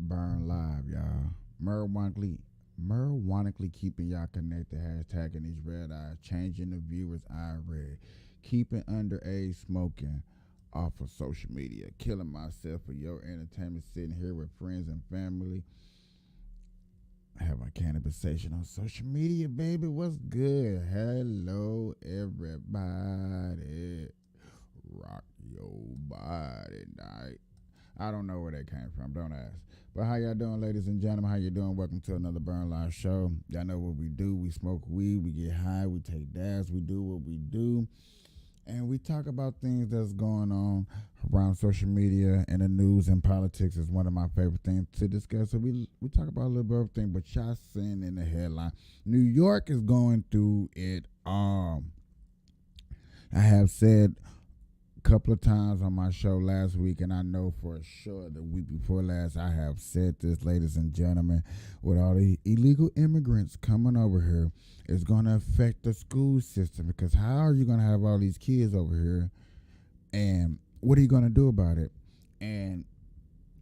Burn Live, y'all. Marijuanically keeping y'all connected, hashtagging these red eyes, changing the viewers' eye red, keeping underage smoking off of social media, killing myself for your entertainment, sitting here with friends and family. Have a cannabisation on social media, baby. What's good? Hello, everybody. Rock your body night. I don't know where that came from. Don't ask. But how y'all doing, ladies and gentlemen? How you doing? Welcome to another Burn Live show. Y'all know what we do. We smoke weed. We get high. We take dabs. We do what we do. And we talk about things that's going on around social media and the news and politics is one of my favorite things to discuss. So we talk about a little bit of everything, but y'all seeing in the headline, New York is going through it all. I have said couple of times on my show last week, and I know for sure the week before last, I have said this, ladies and gentlemen, with all the illegal immigrants coming over here, it's going to affect the school system because how are you going to have all these kids over here, and what are you going to do about it? And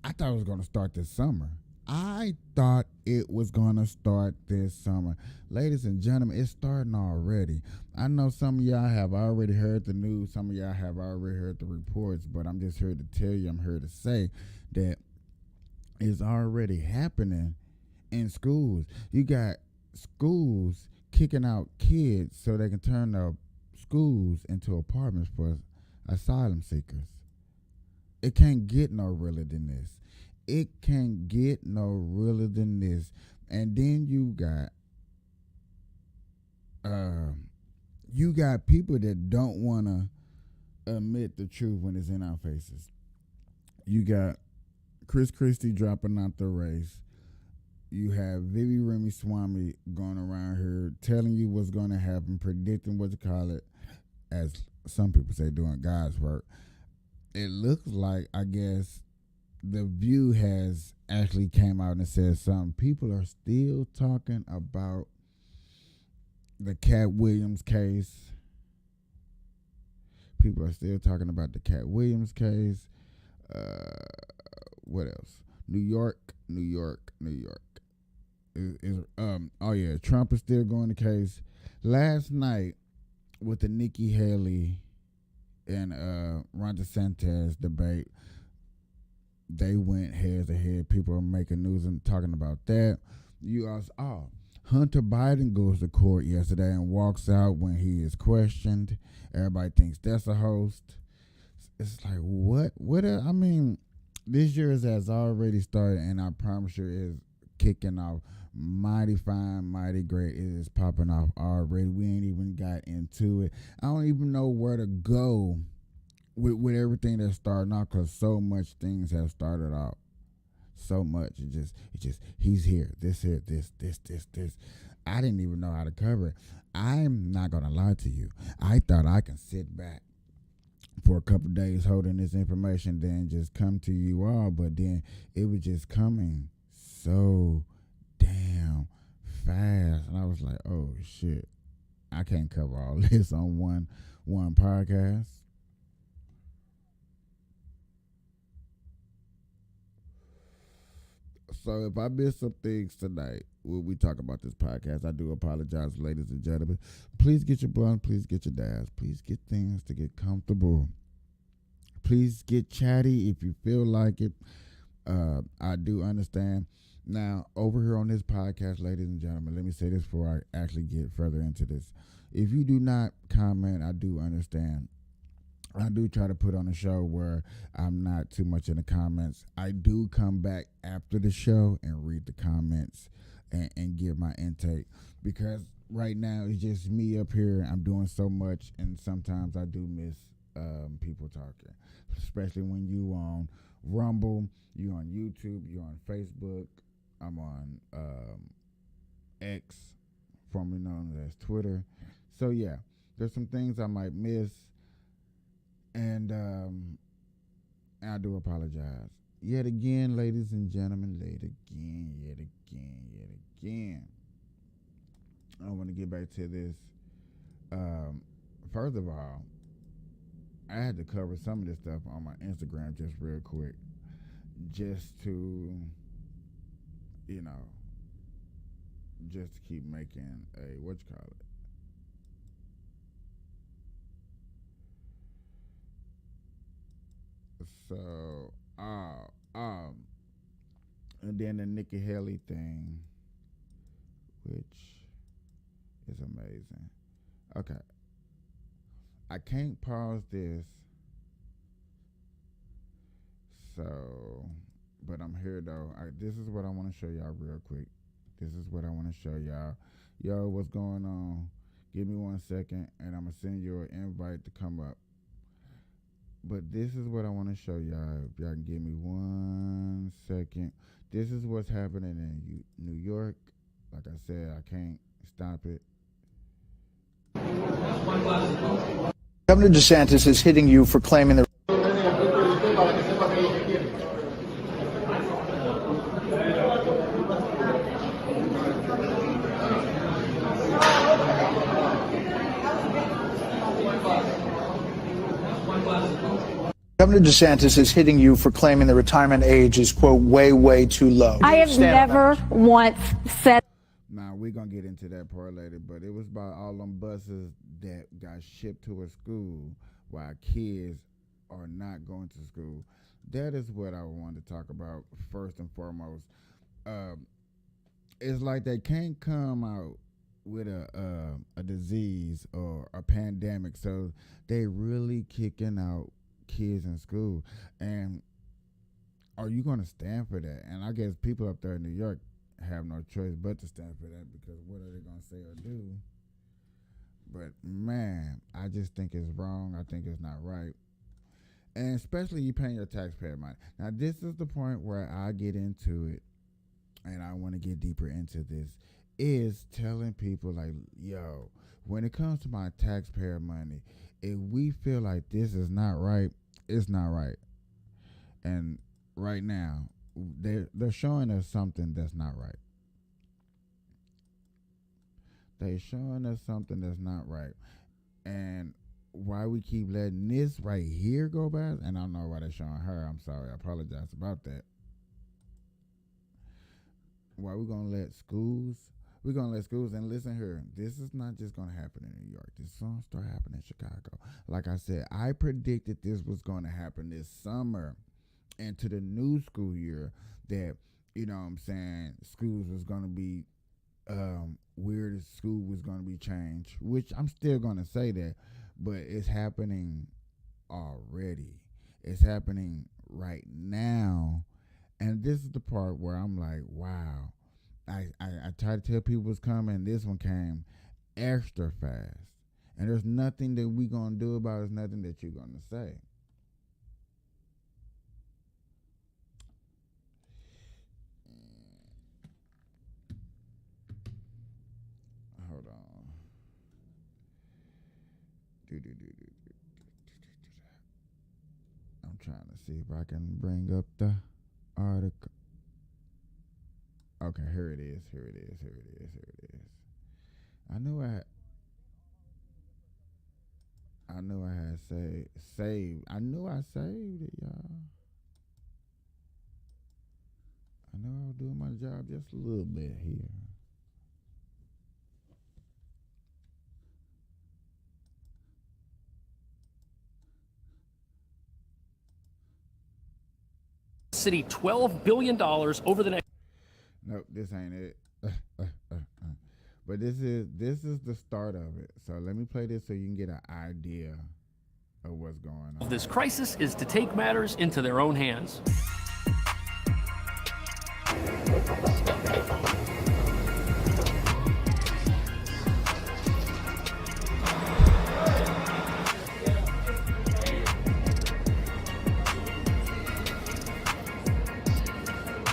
I thought it was going to start this summer. I thought it was going to start this summer. Ladies and gentlemen, it's starting already. I know some of y'all have already heard the news. Some of y'all have already heard the reports, but I'm just here to tell you, I'm here to say that it's already happening in schools. You got schools kicking out kids so they can turn the schools into apartments for asylum seekers. It can't get no realer than this. It can't get no realer than this. And then you got people that don't want to admit the truth when it's in our faces. You got Chris Christie dropping out the race. You have Vivi Remy Swami going around here telling you what's going to happen, predicting what to call it, as some people say, doing God's work. It looks like, I guess, the View has actually came out and said something. People are still talking about the Cat Williams case. People are still talking about the Cat Williams case. What else? New York. Oh yeah, Trump is still going the case. Last night with the Nikki Haley and Ron DeSantis debate, they went head to head. People are making news and talking about that. You also, Hunter Biden goes to court yesterday and walks out when he is questioned. Everybody thinks that's a host. It's like, what? I mean, this year has already started, and I promise you, is kicking off mighty fine, mighty great. It is popping off already. We ain't even got into it. I don't even know where to go with everything that's starting off because so much things have started out. So much. It just he's here. This. I didn't even know how to cover it. I'm not gonna lie to you. I thought I can sit back for a couple of days holding this information, then just come to you all, but then it was just coming so damn fast. And I was like, oh shit. I can't cover all this on one podcast. So if I miss some things tonight when we talk about this podcast, I do apologize, ladies and gentlemen. Please get your blunt. Please get your dabs. Please get things to get comfortable. Please get chatty if you feel like it. I do understand. Now, over here on this podcast, ladies and gentlemen, let me say this before I actually get further into this. If you do not comment, I do understand. I do try to put on a show where I'm not too much in the comments. I do come back after the show and read the comments and give my intake because right now it's just me up here. I'm doing so much, and sometimes I do miss people talking, especially when you on Rumble, you on YouTube, you on Facebook. I'm on X, formerly known as Twitter. So yeah, there's some things I might miss. And I do apologize. Yet again, ladies and gentlemen, yet again. I want to get back to this. First of all, I had to cover some of this stuff on my Instagram just real quick. Just to you know, just to keep making a what you call it. So, and then the Nikki Haley thing, which is amazing. Okay, I can't pause this, so, but I'm here though. This is what I want to show y'all real quick. This is what I want to show y'all. Yo, what's going on? Give me 1 second, and I'm gonna send you an invite to come up. But this is what I want to show y'all. If y'all can give me 1 second. This is what's happening in New York. Like I said, I can't stop it. Governor DeSantis is hitting you for claiming that. Governor DeSantis is hitting you for claiming the retirement age is, quote, way, way too low. I have never once said. Now, we're going to get into that part later, but it was about all them buses that got shipped to a school while kids are not going to school. That is what I wanted to talk about first and foremost. It's like they can't come out with a disease or a pandemic, so they really kicking out kids in school. And are you going to stand for that? And I guess people up there in New York have no choice but to stand for that, because what are they going to say or do? But man, I just think it's wrong. I think it's not right. And especially you paying your taxpayer money. Now, this is the point where I get into it, and I want to get deeper into this, is telling people like, yo, when it comes to my taxpayer money, if we feel like this is not right, it's not right. And right now, they're showing us something that's not right. They're showing us something that's not right. And why we keep letting this right here go by, and I don't know why they're showing her. I'm sorry. I apologize about that. Why we going to let schools... We're going to let schools, and listen here, this is not just going to happen in New York. This is going to start happening in Chicago. Like I said, I predicted this was going to happen this summer into the new school year, that, you know what I'm saying, schools was going to be weird, school was going to be changed, which I'm still going to say that, but it's happening already. It's happening right now, and this is the part where I'm like, wow. I tried to tell people it's coming. This one came extra fast. And there's nothing that we going to do about it. There's nothing that you're going to say. Hold on. I'm trying to see if I can bring up the article. Okay, here it is. I knew I had saved. I knew I saved it, y'all. I know I was doing my job just a little bit here. City $12 billion over the next. Nope, this ain't it. But this is the start of it. So let me play this so you can get an idea of what's going on. This crisis is to take matters into their own hands.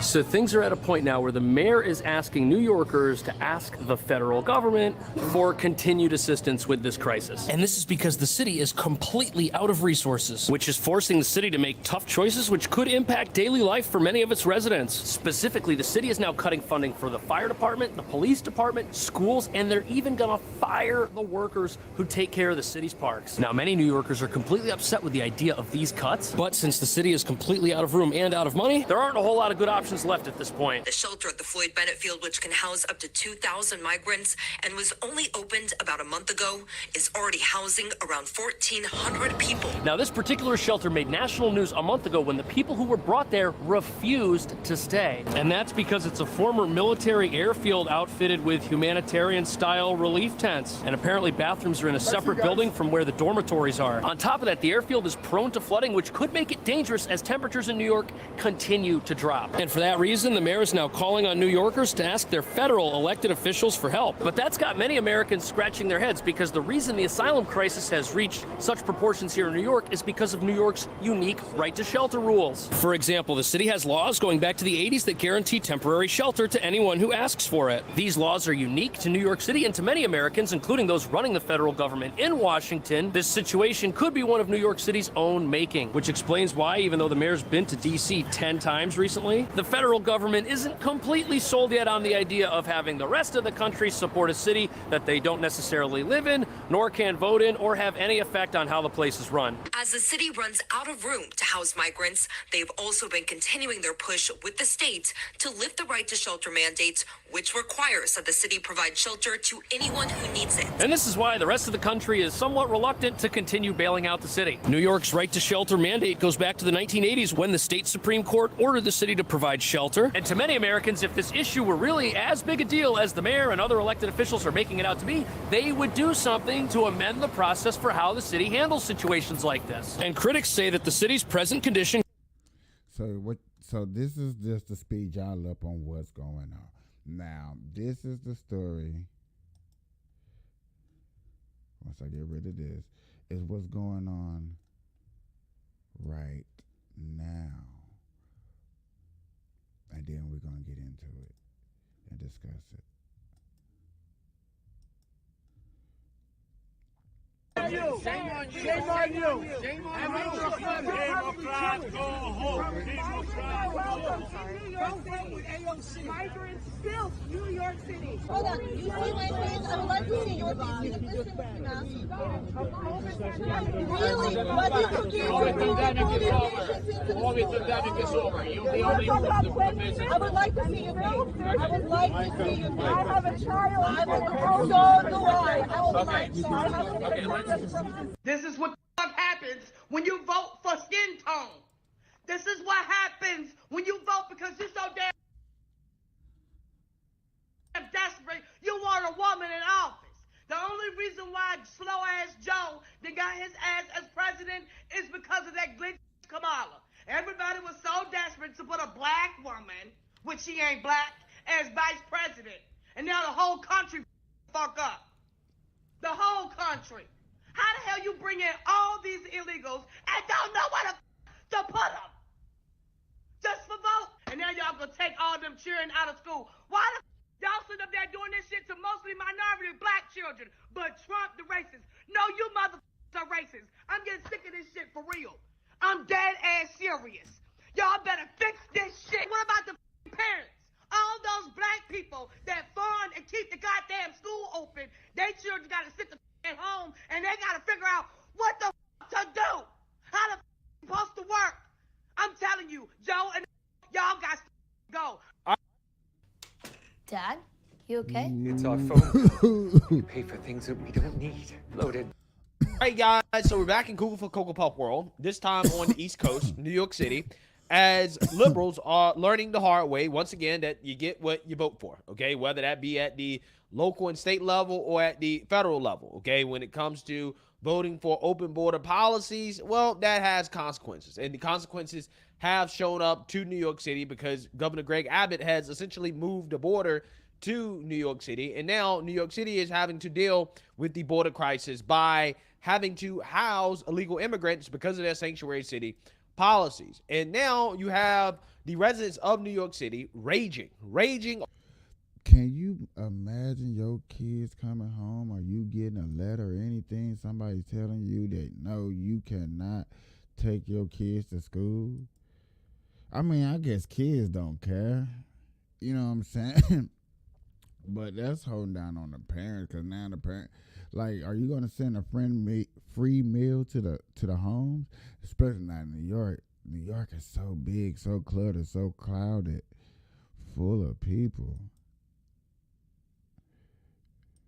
So things are at a point now where the mayor is asking New Yorkers to ask the federal government for continued assistance with this crisis. And this is because the city is completely out of resources, which is forcing the city to make tough choices which could impact daily life for many of its residents. Specifically, the city is now cutting funding for the fire department, the police department, schools, and they're even gonna fire the workers who take care of the city's parks. Now, many New Yorkers are completely upset with the idea of these cuts, but since the city is completely out of room and out of money, there aren't a whole lot of good options rooms left at this point. The shelter at the Floyd Bennett Field, which can house up to 2,000 migrants and was only opened about a month ago, is already housing around 1,400 people. Now, this particular shelter made national news a month ago when the people who were brought there refused to stay. And that's because it's a former military airfield outfitted with humanitarian-style relief tents. And apparently bathrooms are in a separate building from where the dormitories are. On top of that, the airfield is prone to flooding, which could make it dangerous as temperatures in New York continue to drop. And for that reason, the mayor is now calling on New Yorkers to ask their federal elected officials for help. But that's got many Americans scratching their heads, because the reason the asylum crisis has reached such proportions here in New York is because of New York's unique right to shelter rules. For example, the city has laws going back to the 80s that guarantee temporary shelter to anyone who asks for it. These laws are unique to New York City and to many Americans, including those running the federal government in Washington. This situation could be one of New York City's own making, which explains why, even though the mayor's been to D.C. 10 times recently, the federal government isn't completely sold yet on the idea of having the rest of the country support a city that they don't necessarily live in, nor can vote in, or have any effect on how the place is run. As the city runs out of room to house migrants, they've also been continuing their push with the state to lift the right to shelter mandate, which requires that the city provide shelter to anyone who needs it. And this is why the rest of the country is somewhat reluctant to continue bailing out the city. New York's right to shelter mandate goes back to the 1980s when the state Supreme Court ordered the city to provide shelter. And to many Americans, if this issue were really as big a deal as the mayor and other elected officials are making it out to be, they would do something to amend the process for how the city handles situations like this. And critics say that the city's present condition. So this is just to speed y'all up on what's going on. Now, this is the story. Once I get rid of this, is what's going on right now. And then we're going to get into it and discuss it. Shame on you. Shame on you. Shame on you. Shame on you. Democrats, go home. Democrats, go home. Migrants built New York City. Hold on. You see language? I would like to see your position. Really? What is okay? All the pandemic is over. All the pandemic is over. You're the only one. I would like to see your face. I would like to see your face. I have a child. I would so do I. I would like to. This is what the fuck happens when you vote for skin tone. This is what happens when you vote because you're so damn desperate. You want a woman in office. The only reason why slow-ass Joe that got his ass as president is because of that glitch Kamala. Everybody was so desperate to put a black woman, which she ain't black, as vice president. And now the whole country fuck up. The whole country. How the hell you bring in all these illegals and don't know where to put them? Just for vote? And now y'all gonna take all them children out of school. Why the y'all sit up there doing this shit to mostly minority black children, but Trump the racist? No, you motherfuckers are racist. I'm getting sick of this shit for real. I'm dead ass serious. Y'all better fix this shit. What about the parents? All those black people that fund and keep the goddamn school open, they children gotta sit the at home and they gotta figure out what the to do. How the supposed to work? I'm telling you, Joe and y'all got to go. Dad, you okay? It's our phone. We pay for things that we don't need. Loaded. Alright guys, so we're back in Google for Cocoa Puff world, this time on the East Coast, New York City, as liberals are learning the hard way, once again, that you get what you vote for, okay? Whether that be at the local and state level or at the federal level, okay? When it comes to voting for open border policies, well, that has consequences. And the consequences have shown up to New York City because Governor Greg Abbott has essentially moved the border to New York City. And now New York City is having to deal with the border crisis by having to house illegal immigrants because of their sanctuary city policies. And now you have the residents of New York City raging. Can you imagine your kids coming home or you getting a letter or anything, somebody telling you that no, you cannot take your kids to school? I mean, I guess kids don't care. You know what I'm saying? But that's holding down on the parents, because now the parent, like, are you going to send a free meal to the homes? Especially not in New York. New York is so big, so cluttered, so crowded. full of people.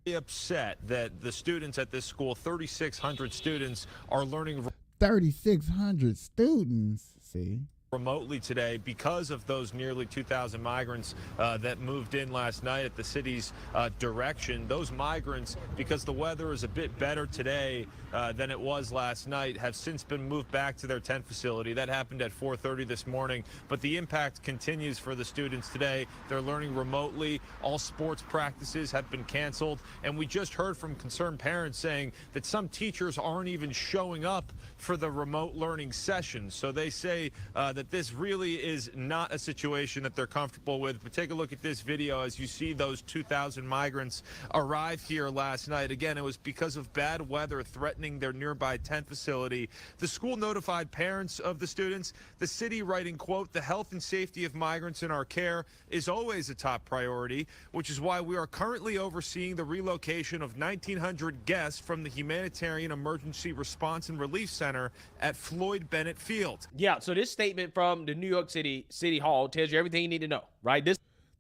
Upset that the students at this school, 3,600 students, are learning 3,600 students. See? remotely today because of those nearly 2,000 migrants that moved in last night at the city's direction. Those migrants, because the weather is a bit better today than it was last night, have since been moved back to their tent facility. That happened at 4:30 this morning, but the impact continues for the students today. They're learning remotely. All sports practices have been canceled, and we just heard from concerned parents saying that some teachers aren't even showing up for the remote learning sessions. So they say that this really is not a situation that they're comfortable with. But take a look at this video as you see those 2,000 migrants arrive here last night. Again, it was because of bad weather threatening their nearby tent facility. The school notified parents of the students. The city writing, quote, "The health and safety of migrants in our care is always a top priority, which is why we are currently overseeing the relocation of 1,900 guests from the Humanitarian Emergency Response and Relief Center at Floyd Bennett Field." Yeah, so this statement from the New York City Hall tells you everything you need to know, right?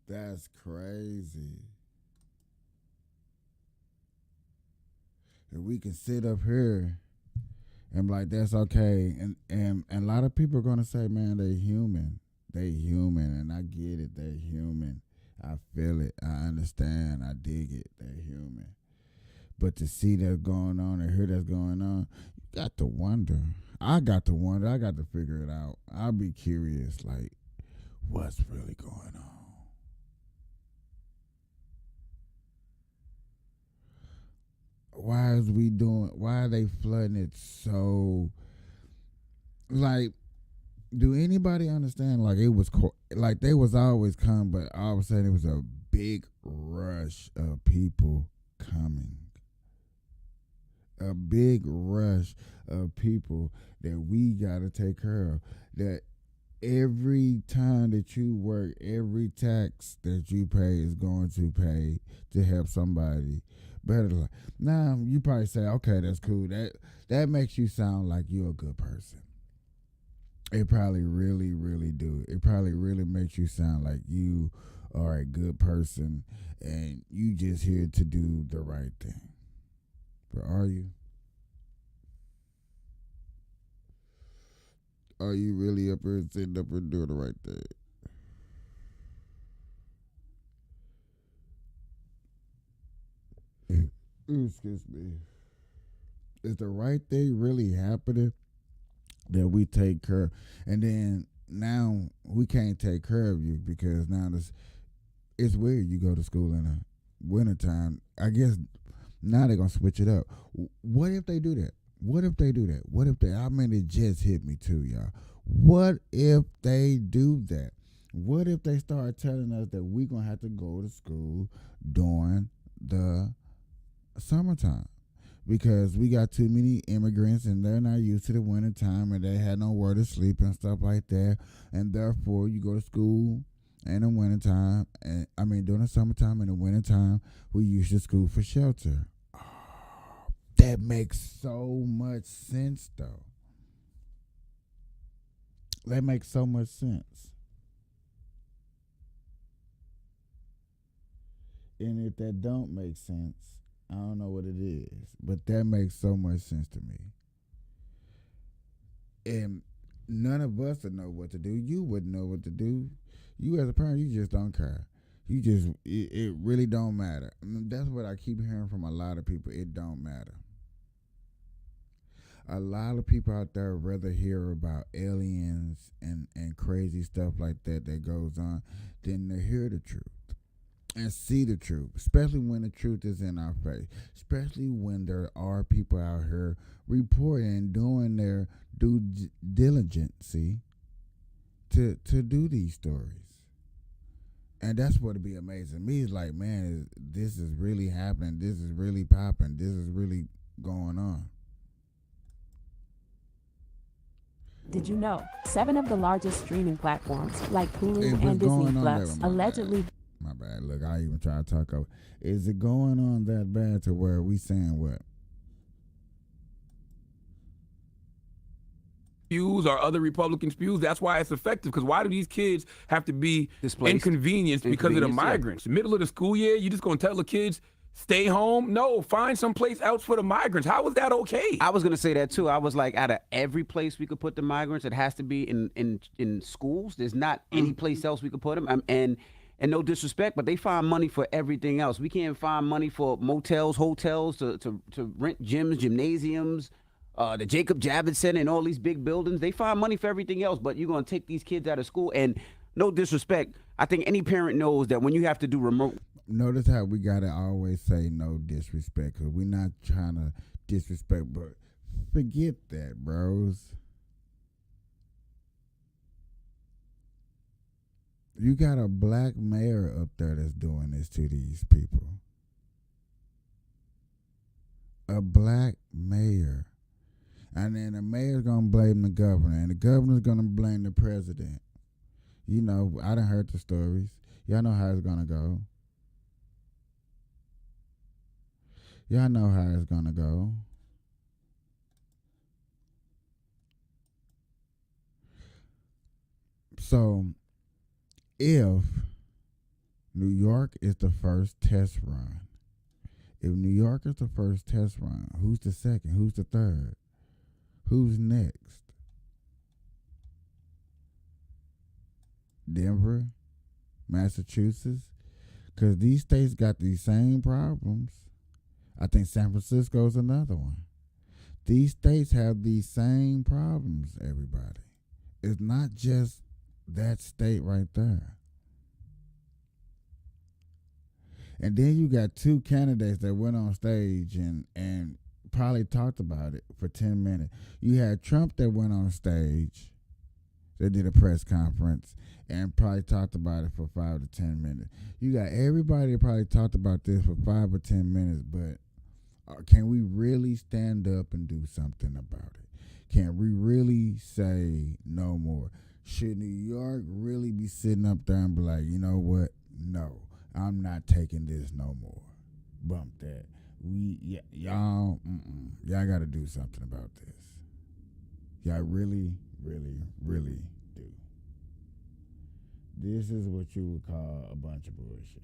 That's crazy. And we can sit up here and be like, that's okay. And a lot of people are going to say, man, they human. They human, and I get it. They're human. I feel it. I understand. I dig it. They're human. But to see that going on and hear that's going on, you got to wonder. I got to wonder. I got to figure it out. I'll be curious, like, what's really going on? Why are they flooding it so, like, do anybody understand, like, it was, like, they was always coming, but all of a sudden it was a big rush of people coming. A big rush of people that we got to take care of. That every time that you work, every tax that you pay is going to pay to help somebody better life. Now, you probably say, okay, that's cool. That makes you sound like you're a good person. It probably really, really do. It probably really makes you sound like you are a good person and you just here to do the right thing. But are you? Are you really up here sitting up and doing the right thing? Excuse me. Is the right thing really happening that we take care of? And then now we can't take care of you because now it's weird. You go to school in the wintertime. I guess now they're going to switch it up. What if they do that? What if they do that? What if I mean, it just hit me too, y'all. What if they do that? What if they start telling us that we're going to have to go to school during the summertime? Because we got too many immigrants and they're not used to the wintertime and they had nowhere to sleep and stuff like that. And therefore, you go to school in the wintertime. And I mean, during the summertime and the wintertime, we use the school for shelter. That makes so much sense, though. That makes so much sense. And if that don't make sense, I don't know what it is. But that makes so much sense to me. And none of us would know what to do. You wouldn't know what to do. You as a parent, you just don't care. You just, it really don't matter. I mean, that's what I keep hearing from a lot of people. It don't matter. A lot of people out there rather hear about aliens and crazy stuff like that goes on than to hear the truth and see the truth, especially when the truth is in our face, especially when there are people out here reporting and doing their due diligence to do these stories. And that's what would be amazing. Me is like, man, this is really happening. This is really popping. This is really going on. Did you know 7 of the largest streaming platforms like Hulu and Disney Plus allegedly... My bad. Look, I even try to talk over. Is it going on that bad to where we saying what? spews or other Republican spews. That's why it's effective. Because why do these kids have to be inconvenienced because of the migrants? Middle of the school year, you just going to tell the kids, stay home? No, find someplace else for the migrants. How is that okay? I was going to say that too. I was like, out of every place we could put the migrants, it has to be in schools. There's not any place else we could put them. And no disrespect, but they find money for everything else. We can't find money for motels, hotels, to rent gyms, gymnasiums, the Jacob Javits Center and all these big buildings. They find money for everything else, but you're going to take these kids out of school. And no disrespect, I think any parent knows that when you have to do remote. Notice how we got to always say no disrespect, because we're not trying to disrespect, but forget that, bros. You got a black mayor up there that's doing this to these people. A black mayor. And then the mayor's going to blame the governor, and the governor's going to blame the president. You know, I done heard the stories. Y'all know how it's going to go. Y'all know how it's going to go. So, if New York is the first test run, if New York is the first test run, who's the second? Who's the third? Who's next? Denver, Massachusetts? Because these states got these same problems. I think San Francisco's another one. These states have these same problems, everybody. It's not just that state right there. And then you got two candidates that went on stage and probably talked about it for 10 minutes. You had Trump that went on stage, that did a press conference, and probably talked about it for 5 to 10 minutes. You got everybody that probably talked about this for 5 or 10 minutes, but can we really stand up and do something about it? Can we really say no more? Should New York really be sitting up there and be like, you know what? No, I'm not taking this no more. Bump that. Y'all got to do something about this. Y'all really, really, really do. This is what you would call a bunch of bullshit.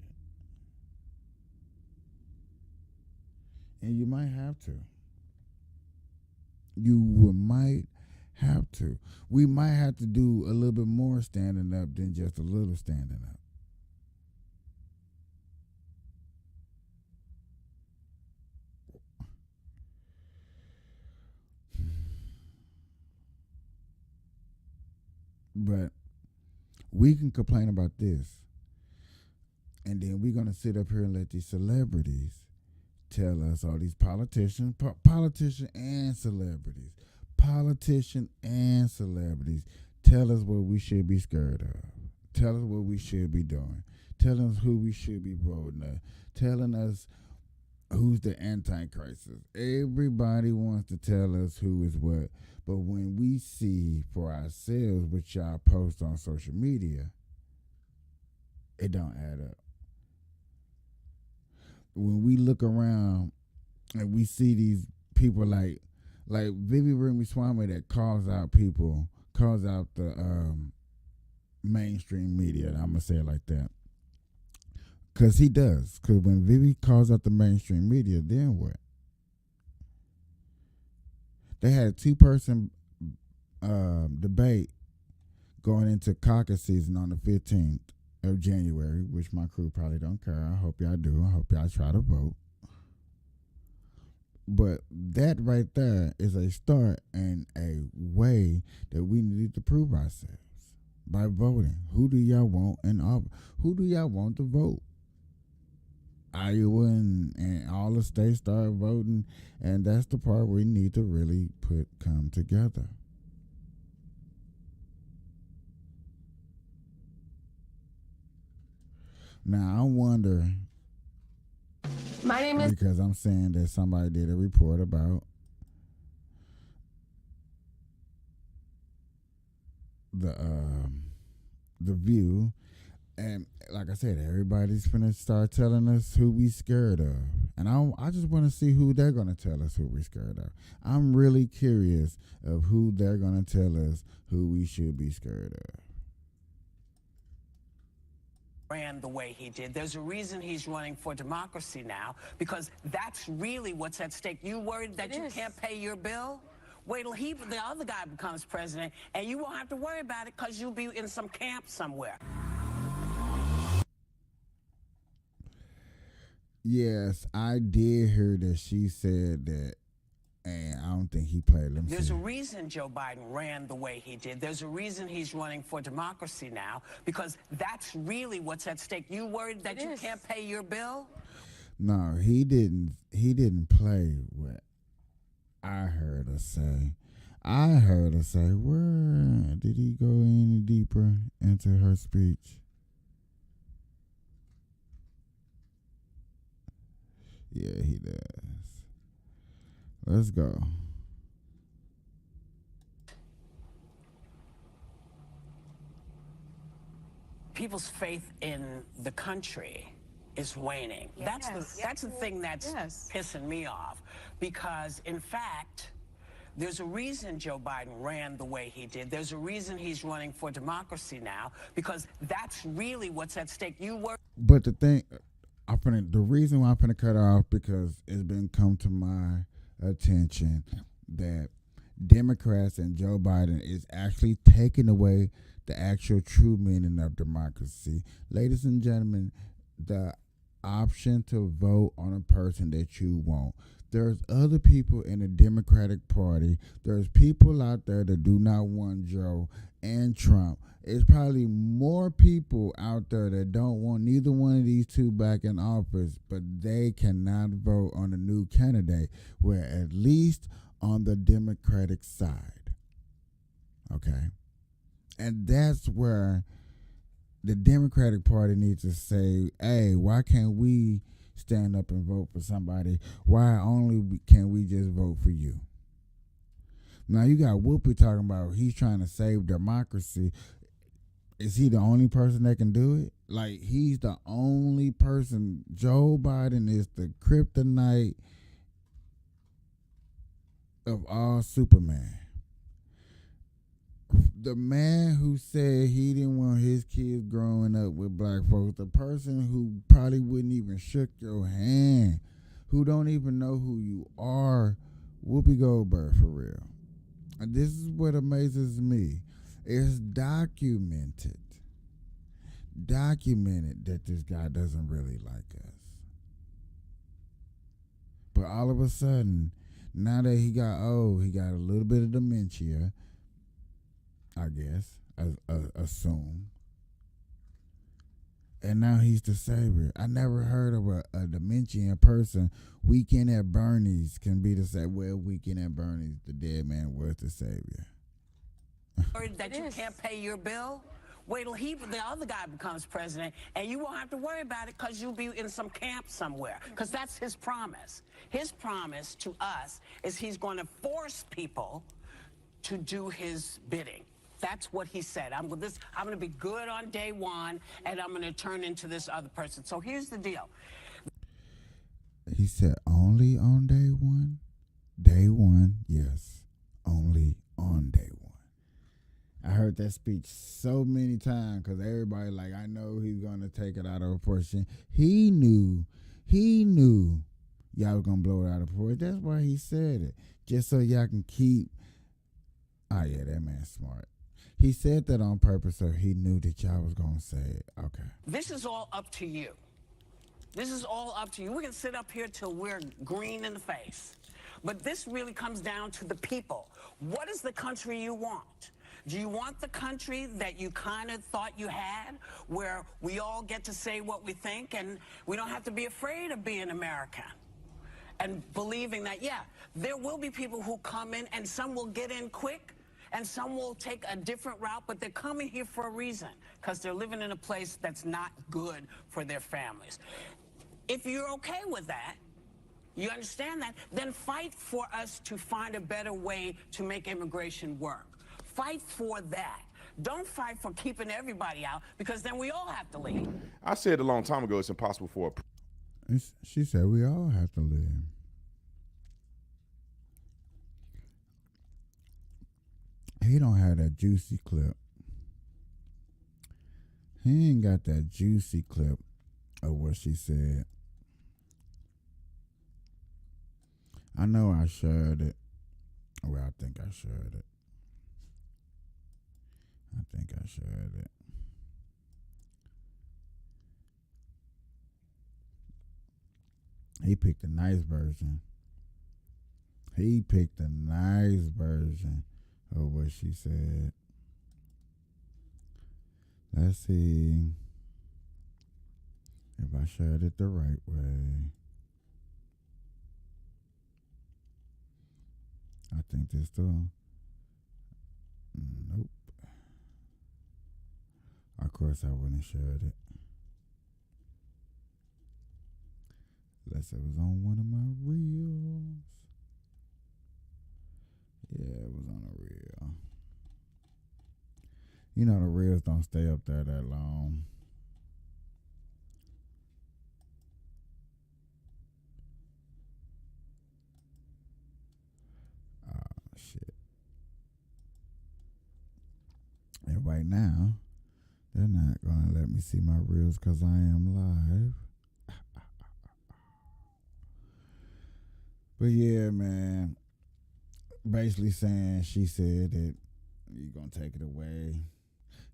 And you might have to. Might have to. We might have to do a little bit more standing up than just a little standing up. But we can complain about this, and then we're going to sit up here and let these celebrities tell us, all these politicians and celebrities, tell us what we should be scared of, tell us what we should be doing, telling us who we should be voting at, telling us who's the antichrist. Everybody wants to tell us who is what, but when we see for ourselves what y'all post on social media, it don't add up. When we look around and we see these people like Vivi Ramaswamy that calls out the mainstream media, I'm going to say it like that. Because he does. Because when Vivi calls out the mainstream media, then what? They had a 2-person debate going into caucus season on the 15th of January, which my crew probably don't care. I hope y'all do. I hope y'all try to vote. But that right there is a start and a way that we need to prove ourselves by voting. Who do y'all want in office? Who do y'all want to vote? Iowa and all the states start voting, and that's the part we need to really come together. Now I wonder, my name is, because I'm saying that somebody did a report about the View. And like I said, everybody's finna start telling us who we scared of. And I just want to see who they're going to tell us who we're scared of. I'm really curious of who they're going to tell us who we should be scared of. Ran the way he did. There's a reason he's running for democracy now, because that's really what's at stake. You worried that you can't pay your bill? Wait till the other guy becomes president, and you won't have to worry about it because you'll be in some camp somewhere. Yes, I did hear that she said that, and I don't think he played them. There's a reason Joe Biden ran the way he did. There's a reason he's running for democracy now, because that's really what's at stake. You worried that you can't pay your bill? No, he didn't. He didn't play what I heard her say. I heard her say, where did he go any deeper into her speech? Yeah, he does. Let's go. People's faith in the country is waning. That's the thing that's pissing me off, because in fact, there's a reason Joe Biden ran the way he did. There's a reason he's running for democracy now, because that's really what's at stake. But the thing, the reason why I'm finna cut off, because it's been come to my attention that Democrats and Joe Biden is actually taking away the actual true meaning of democracy. Ladies and gentlemen, the option to vote on a person that you want. There's other people in the Democratic Party. There's people out there that do not want Joe and Trump. It's probably more people out there that don't want neither one of these two back in office, but they cannot vote on a new candidate. Where at least on the Democratic side. Okay? And that's where the Democratic Party needs to say, hey, why can't we stand up and vote for somebody? Why only can we just vote for you? Now you got Whoopi talking about he's trying to save democracy. Is he the only person that can do it? Like, he's the only person. Joe Biden is the kryptonite of all Superman. The man who said he didn't want his kids growing up with black folks, the person who probably wouldn't even shook your hand, who don't even know who you are, Whoopi Goldberg, for real. And this is what amazes me. It's documented that this guy doesn't really like us. But all of a sudden, now that he got old, he got a little bit of dementia, I guess, assume. And now he's the savior. I never heard of a dementia person. Weekend at Bernie's can be the savior. Well, Weekend at Bernie's, the dead man was the savior. Worried that you can't pay your bill? Wait till the other guy becomes president, and you won't have to worry about it because you'll be in some camp somewhere, because that's his promise. His promise to us is he's going to force people to do his bidding. That's what he said. I'm going to be good on day one, and I'm going to turn into this other person. So here's the deal. He said only on day one? Day one, yes. Only on day one. I heard that speech so many times because everybody like, I know he's going to take it out of proportion. He knew y'all was going to blow it out of proportion. That's why he said it. Just so y'all can keep, oh yeah, that man's smart. He said that on purpose so he knew that y'all was going to say it. Okay. This is all up to you. This is all up to you. We can sit up here till we're green in the face. But this really comes down to the people. What is the country you want? Do you want the country that you kind of thought you had, where we all get to say what we think and we don't have to be afraid of being American? And believing that, yeah, there will be people who come in and some will get in quick and some will take a different route, but they're coming here for a reason, because they're living in a place that's not good for their families. If you're okay with that, you understand that, then fight for us to find a better way to make immigration work. Fight for that. Don't fight for keeping everybody out, because then we all have to leave. I said a long time ago it's impossible for She said we all have to live. He don't have that juicy clip. He ain't got that juicy clip of what she said. I know I shared it. Well, I think I shared it. He picked a nice version. Of what she said. Let's see if I shared it the right way. I think this too. Nope. Of course I wouldn't have shared it. Unless it was on one of my reels. Yeah, it was on a reel. You know the reels don't stay up there that long. Oh, shit. And right now, they're not going to let me see my reels because I am live. But yeah, man. Basically saying, she said that you're going to take it away.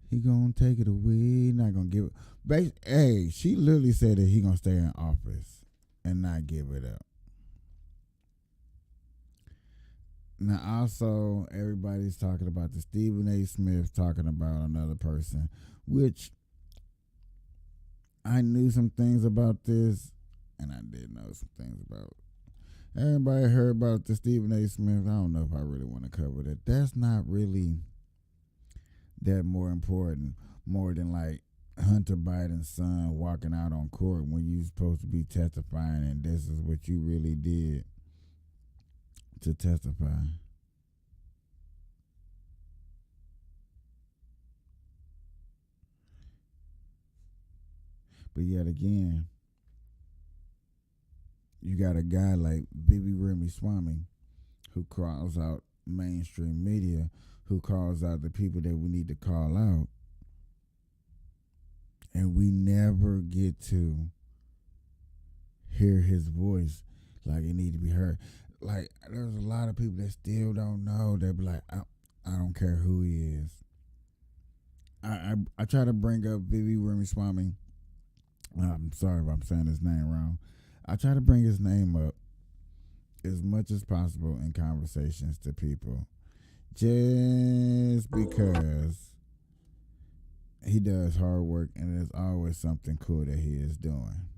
He going to take it away. Not going to give it. Hey, she literally said that he going to stay in office and not give it up. Now, also, everybody's talking about the Stephen A. Smith talking about another person, which I knew some things about this, and I did know some things about it. Everybody heard about the Stephen A. Smith. I don't know if I really want to cover that. That's not really that more important, more than like Hunter Biden's son walking out on court when you're supposed to be testifying, and this is what you really did to testify. But yet again, you got a guy like Bibi Ramaswamy who calls out mainstream media, who calls out the people that we need to call out, and we never get to hear his voice like it need to be heard. Like, there's a lot of people that still don't know. They be like, I don't care who he is. I try to bring up Bibi Ramaswamy. I'm sorry if I'm saying his name wrong. I try to bring his name up as much as possible in conversations to people, just because he does hard work and there's always something cool that he is doing.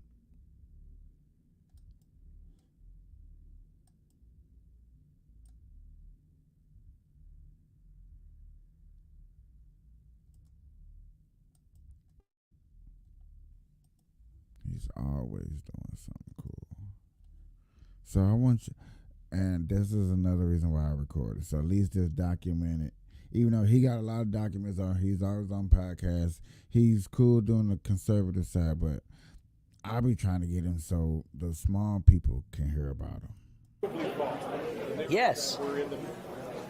He's always doing something cool. So I want you, and this is another reason why I recorded. So at least it's documented. Even though he got a lot of documents on, he's always on podcasts. He's cool doing the conservative side, but I'll be trying to get him so the small people can hear about him. Yes.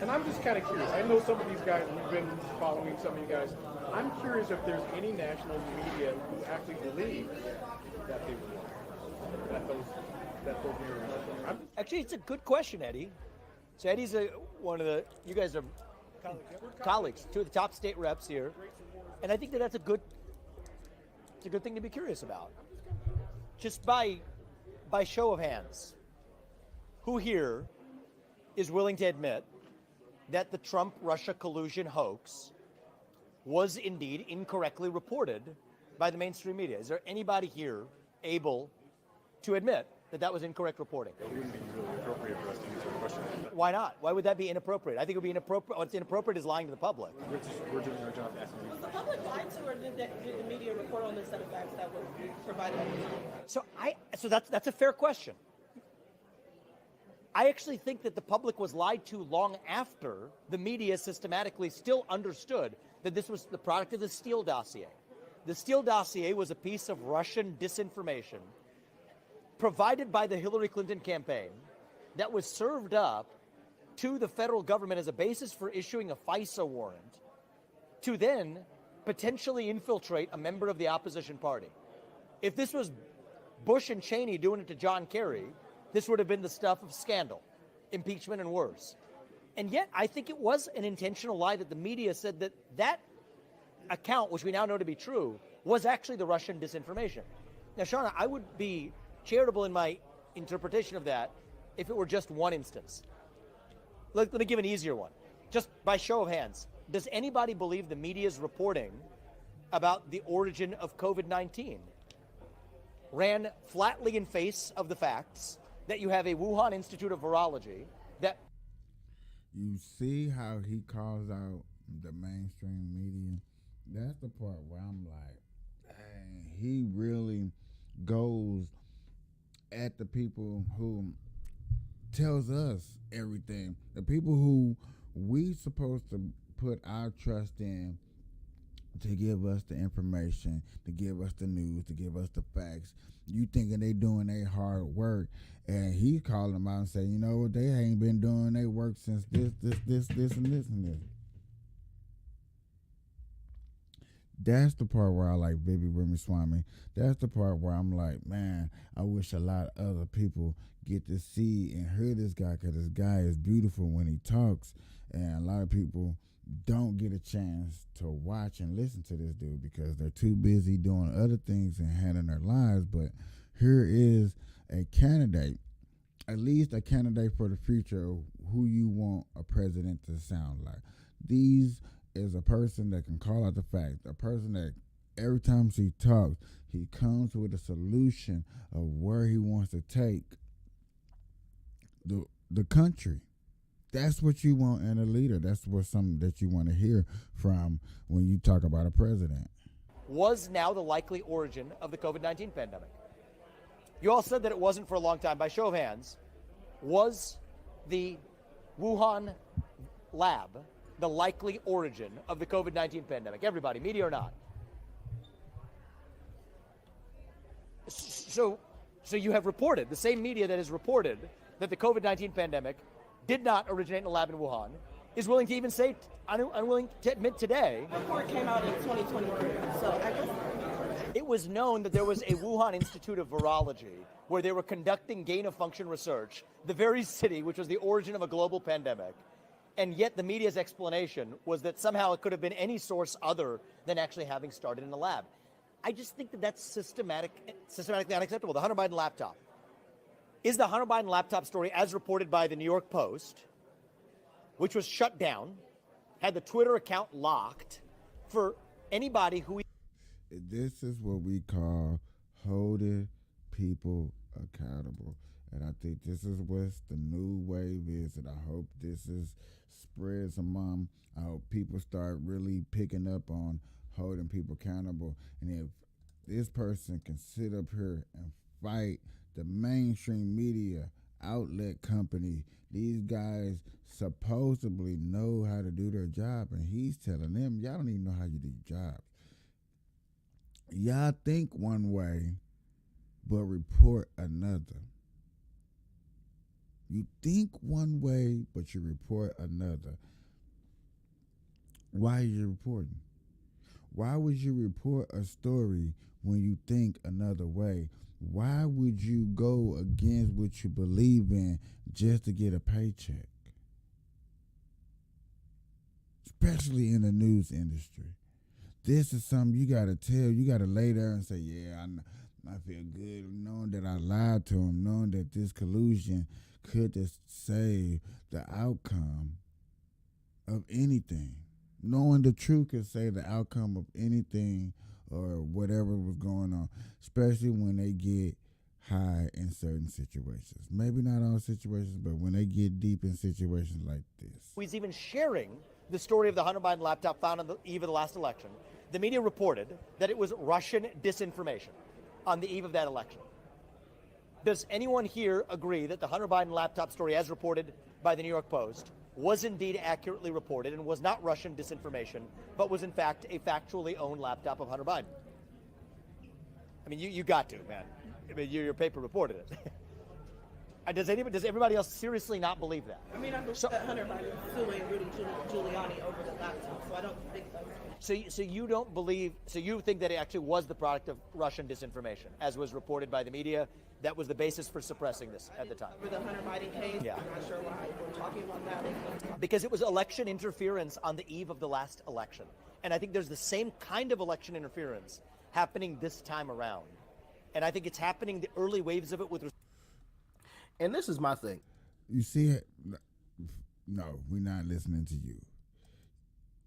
And I'm just kind of curious. I know some of these guys, we've been following some of you guys. I'm curious if there's any national media who actually believe that they were that those hearings were. Actually, it's a good question, Eddie. So Eddie's one of the, you guys are colleagues, two of the top state reps here, and I think that's a good thing to be curious about. Just by show of hands, who here is willing to admit that the Trump-Russia collusion hoax was indeed incorrectly reported by the mainstream media? Is there anybody here able to admit that that was incorrect reporting? It wouldn't be really appropriate for us to answer the question. Why not? Why would that be inappropriate? I think it would be inappropriate. What's inappropriate is lying to the public. We're doing our job asking you. Was the public lied to, or did the media report on this set of facts that were provided? So that's a fair question. I actually think that the public was lied to long after the media systematically still understood that this was the product of the Steele dossier. The Steele dossier was a piece of Russian disinformation provided by the Hillary Clinton campaign that was served up to the federal government as a basis for issuing a FISA warrant to then potentially infiltrate a member of the opposition party. If this was Bush and Cheney doing it to John Kerry, this would have been the stuff of scandal, impeachment, and worse. And yet, I think it was an intentional lie that the media said that that account, which we now know to be true, was actually the Russian disinformation. Now, Shauna, I would be charitable in my interpretation of that if it were just one instance. Let me give an easier one. Just by show of hands, does anybody believe the media's reporting about the origin of COVID-19 ran flatly in face of the facts that you have a Wuhan Institute of Virology that... You see how he calls out the mainstream media? That's the part where I'm like, dang, he really goes at the people who tells us everything. The people who we supposed to put our trust in to give us the information, to give us the news, to give us the facts. You thinking they doing their hard work, and he calling them out and say, you know what, they ain't been doing their work since this, and this. That's the part where I like Baby Ramaswamy. That's the part where I'm like, man, I wish a lot of other people get to see and hear this guy, because this guy is beautiful when he talks, and a lot of people don't get a chance to watch and listen to this dude because they're too busy doing other things and handling their lives. But here is a candidate, at least a candidate for the future of who you want a president to sound like. These is a person that can call out the facts, a person that every time he talks, he comes with a solution of where he wants to take the country. That's what you want in a leader. That's what something that you want to hear from when you talk about a president. Was now the likely origin of the COVID-19 pandemic. You all said that it wasn't for a long time. By show of hands, was the Wuhan lab the likely origin of the COVID-19 pandemic? Everybody, media or not. So you have reported, the same media that has reported that the COVID-19 pandemic did not originate in a lab in Wuhan, is willing to even say, unwilling to admit today. The report came out in 2023, so I guess. It was known that there was a Wuhan Institute of Virology where they were conducting gain-of-function research, the very city which was the origin of a global pandemic, and yet the media's explanation was that somehow it could have been any source other than actually having started in a lab. I just think that that's systematically unacceptable. The Hunter Biden laptop. Is the Hunter Biden laptop story, as reported by the New York Post, which was shut down, had the Twitter account locked for anybody who... This is what we call holding people accountable. And I think this is what the new wave is, and I hope this is spreads among. I hope people start really picking up on holding people accountable. And if this person can sit up here and fight the mainstream media outlet company, these guys supposedly know how to do their job, and he's telling them, y'all don't even know how you do your job. Y'all think one way, but report another. You think one way, but you report another. Why are you reporting? Why would you report a story when you think another way? Why would you go against what you believe in just to get a paycheck? Especially in the news industry. This is something you got to tell. You got to lay there and say, yeah, I feel good knowing that I lied to him, knowing that this collusion could just save the outcome of anything. Knowing the truth could save the outcome of anything or whatever was going on, especially when they get high in certain situations. Maybe not all situations, but when they get deep in situations like this. He's even sharing the story of the Hunter Biden laptop found on the eve of the last election. The media reported that it was Russian disinformation on the eve of that election. Does anyone here agree that the Hunter Biden laptop story, as reported by the New York Post, was indeed accurately reported and was not Russian disinformation, but was in fact a factually owned laptop of Hunter Biden? I mean, you got to, man. I mean, your paper reported it. Does everybody else seriously not believe that? I mean, I believe that Hunter Biden is suing Rudy Giuliani over the laptop, so I don't think that's... So you don't believe, so you think that it actually was the product of Russian disinformation, as was reported by the media, that was the basis for suppressing this at the time? Over the Hunter Biden case, yeah. I'm not sure why we're talking about that. Because it was election interference on the eve of the last election. And I think there's the same kind of election interference happening this time around. And I think it's happening, the early waves of it with... And this is my thing. You see it? No, we're not listening to you.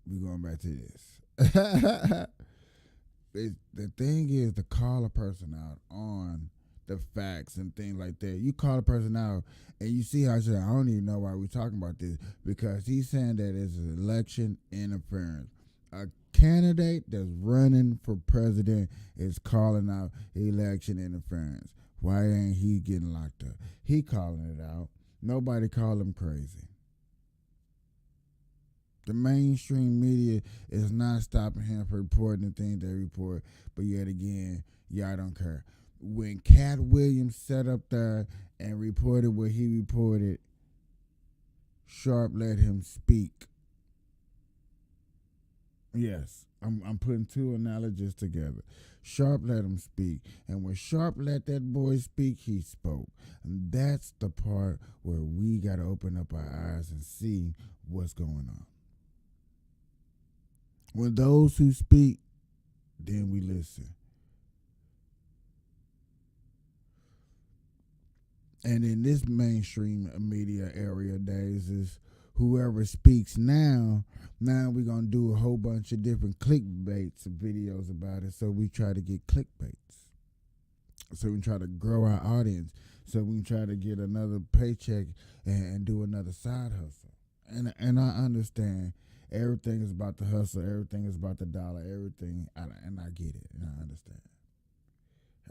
We're going back to this. The thing is to call a person out on the facts and things like that. You call a person out and you see how I don't even know why we're talking about this, because he's saying that it's election interference. A candidate that's running for president is calling out election interference. Why ain't he getting locked up? He calling it out. Nobody call him crazy. The mainstream media is not stopping him from reporting the things they report, but yet again, y'all don't care. When Cat Williams sat up there and reported what he reported, Sharp let him speak. Yes, I'm putting two analogies together. Sharp let him speak, and when Sharp let that boy speak, he spoke. And that's the part where we got to open up our eyes and see what's going on. When those who speak, then we listen. And in this mainstream media area days is whoever speaks now we're going to do a whole bunch of different clickbaits videos about it. So we try to get clickbaits. So we try to grow our audience. So we try to get another paycheck and do another side hustle. And I understand everything is about the hustle. Everything is about the dollar. Everything. And I get it. And I understand.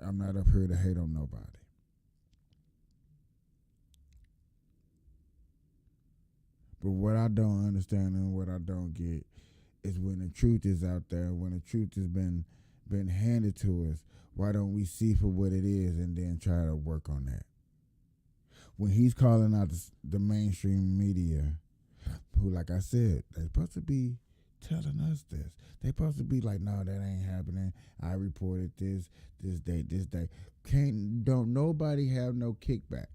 I'm not up here to hate on nobody. But what I don't understand and what I don't get is when the truth is out there, when the truth has been handed to us, why don't we see for what it is and then try to work on that? When he's calling out the mainstream media, who, like I said, they're supposed to be telling us this. They're supposed to be like, no, that ain't happening. I reported this date. Don't nobody have no kickback.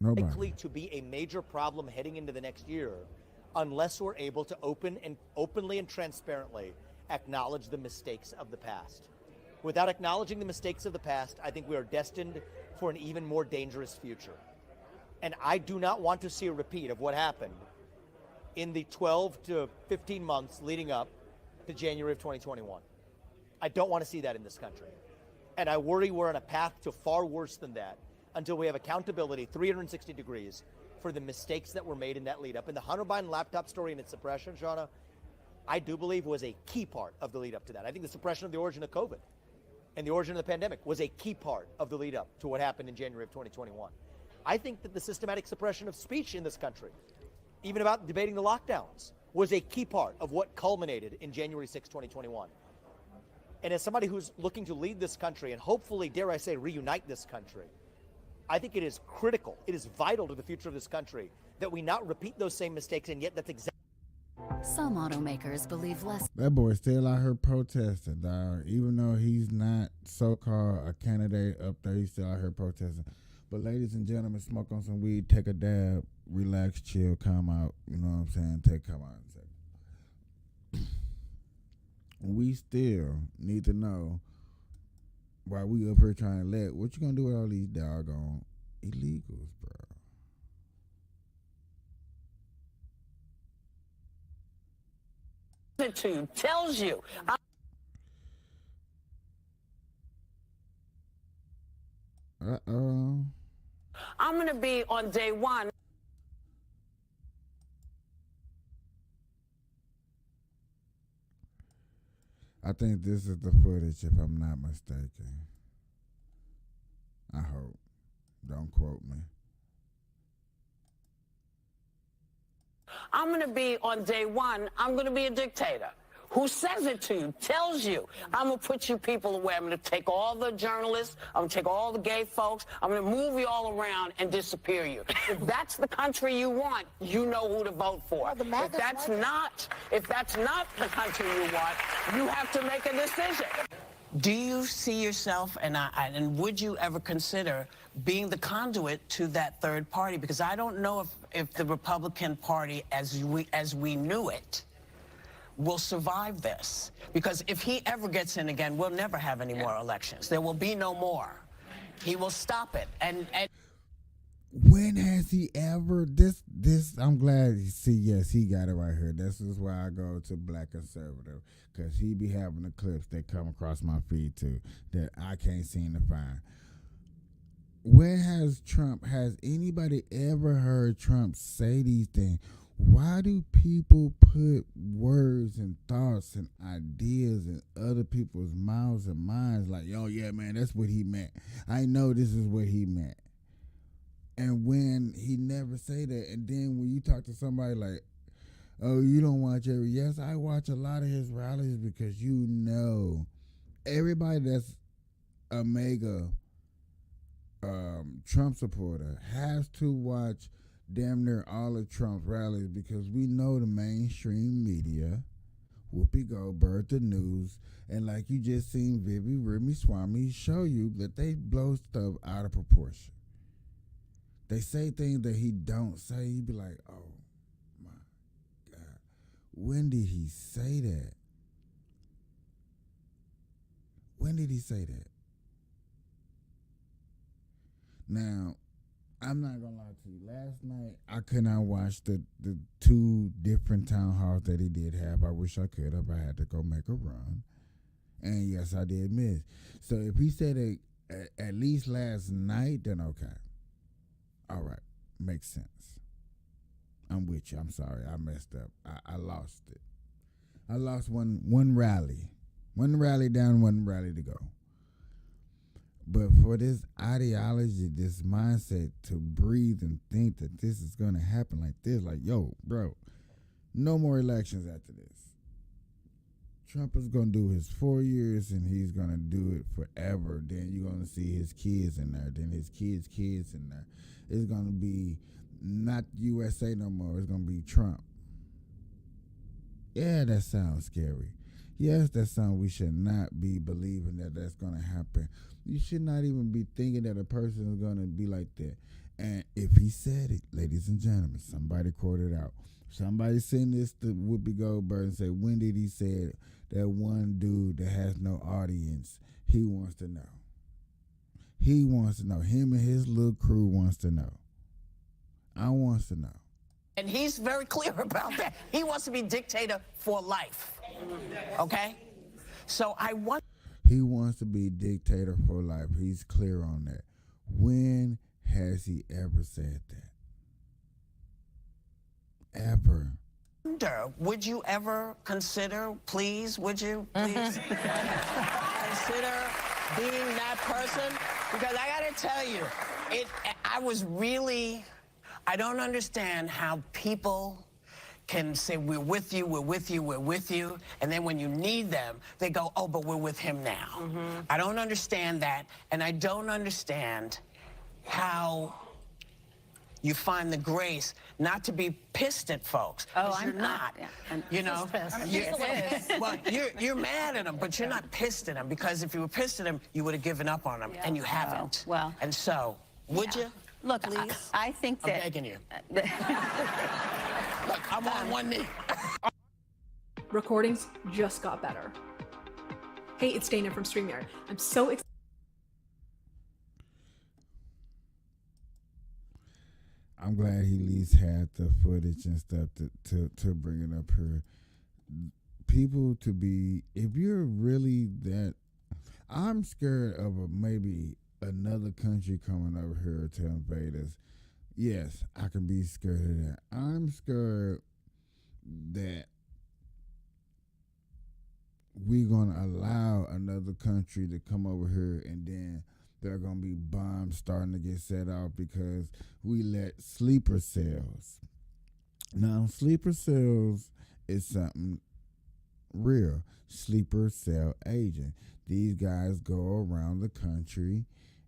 Nobody. Likely to be a major problem heading into the next year unless we're able to openly and transparently acknowledge the mistakes of the past. Without acknowledging the mistakes of the past, I think we are destined for an even more dangerous future. And I do not want to see a repeat of what happened in the 12 to 15 months leading up to January of 2021. I don't want to see that in this country. And I worry we're on a path to far worse than that until we have accountability 360 degrees for the mistakes that were made in that lead up. And the Hunter Biden laptop story and its suppression, Shauna, I do believe was a key part of the lead up to that. I think the suppression of the origin of COVID and the origin of the pandemic was a key part of the lead up to what happened in January of 2021. I think that the systematic suppression of speech in this country, even about debating the lockdowns, was a key part of what culminated in January 6, 2021. And as somebody who's looking to lead this country and hopefully, dare I say, reunite this country, I think it is critical, it is vital to the future of this country that we not repeat those same mistakes, and yet that's exactly. Some automakers believe less. That boy still out here protesting, dog. Even though he's not so-called a candidate up there, he's still out here protesting. But ladies and gentlemen, smoke on some weed, take a dab, relax, chill, come out. You know what I'm saying? Come out in a second. We still need to know why we up here trying to let, what you gonna do with all these doggone illegals, bro? It to you, tells you. Uh-oh. I'm going to be on day one. I think this is the footage, if I'm not mistaken. I hope. Don't quote me. I'm going to be on day one. I'm going to be a dictator. who says it to you, tells you, I'm going to put you people away. I'm going to take all the journalists. I'm going to take all the gay folks. I'm going to move you all around and disappear you. If that's the country you want, you know who to vote for. If that's not the country you want, you have to make a decision. Do you see yourself, and would you ever consider being the conduit to that third party? Because I don't know if the Republican Party, as we knew it, will survive this. Because if he ever gets in again, we'll never have any more elections. There will be no more. He will stop it. And when has he ever this? I'm glad. See, yes, he got it right here. This is why I go to Black Conservative, because he be having the clips that come across my feed too that I can't seem to find. When has anybody ever heard Trump say these things? Why do people put words and thoughts and ideas in other people's mouths and minds like, oh yeah, man, that's what he meant. I know this is what he meant. And when he never say that, and then when you talk to somebody like, oh, you don't watch every, yes, I watch a lot of his rallies, because you know, everybody that's a mega Trump supporter has to watch damn near all of Trump's rallies, because we know the mainstream media, Whoopi Goldberg, the news, and like you just seen Vivi Ramaswamy show you that they blow stuff out of proportion. They say things that he don't say. You be like, oh my God, when did he say that? When did he say that? Now, I'm not gonna lie to you. Last night I could not watch the two different town halls that he did have. I wish I could have. I had to go make a run, and yes, I did miss. So if he said it at least last night, then okay. All right, makes sense. I'm with you. I'm sorry, I messed up. I lost it. I lost one rally down, one rally to go. But for this ideology, this mindset to breathe and think that this is going to happen like this, like, yo, bro, no more elections after this. Trump is going to do his 4 years, and he's going to do it forever. Then you're going to see his kids in there, then his kids' kids in there. It's going to be not USA no more. It's going to be Trump. Yeah, that sounds scary. Yes, that sounds we should not be believing that that's going to happen. You should not even be thinking that a person is going to be like that. And if he said it, ladies and gentlemen, somebody quoted out. Somebody send this to Whoopi Goldberg and say, when did he say it? That one dude that has no audience, he wants to know. He wants to know. Him and his little crew wants to know. I wants to know. And he's very clear about that. He wants to be dictator for life. Okay? So I want... He wants to be dictator for life. He's clear on that. When has he ever said that? Ever. Would you ever consider, please, would you, please, consider being that person? Because I got to tell you, I don't understand how people can say, we're with you, we're with you, we're with you, and then when you need them, they go, oh, but we're with him now. Mm-hmm. I don't understand that, and I don't understand how you find the grace not to be pissed at folks. Oh, I'm not. Yeah. You know, you're mad at them, but you're not pissed at them, because if you were pissed at them, you would have given up on them, and you haven't. Well, and so, would you? Look, I think that... I'm begging you. Look, I'm on one knee. Recordings just got better. Hey, it's Dana from StreamYard. I'm so excited. I'm glad he at least had the footage and stuff to bring it up here. People to be, if you're really that, I'm scared of maybe another country coming over here to invade us. Yes, I can be scared of that. I'm scared that we're going to allow another country to come over here, and then there are going to be bombs starting to get set off because we let sleeper cells. Now, sleeper cells is something real. Sleeper cell agent. These guys go around the country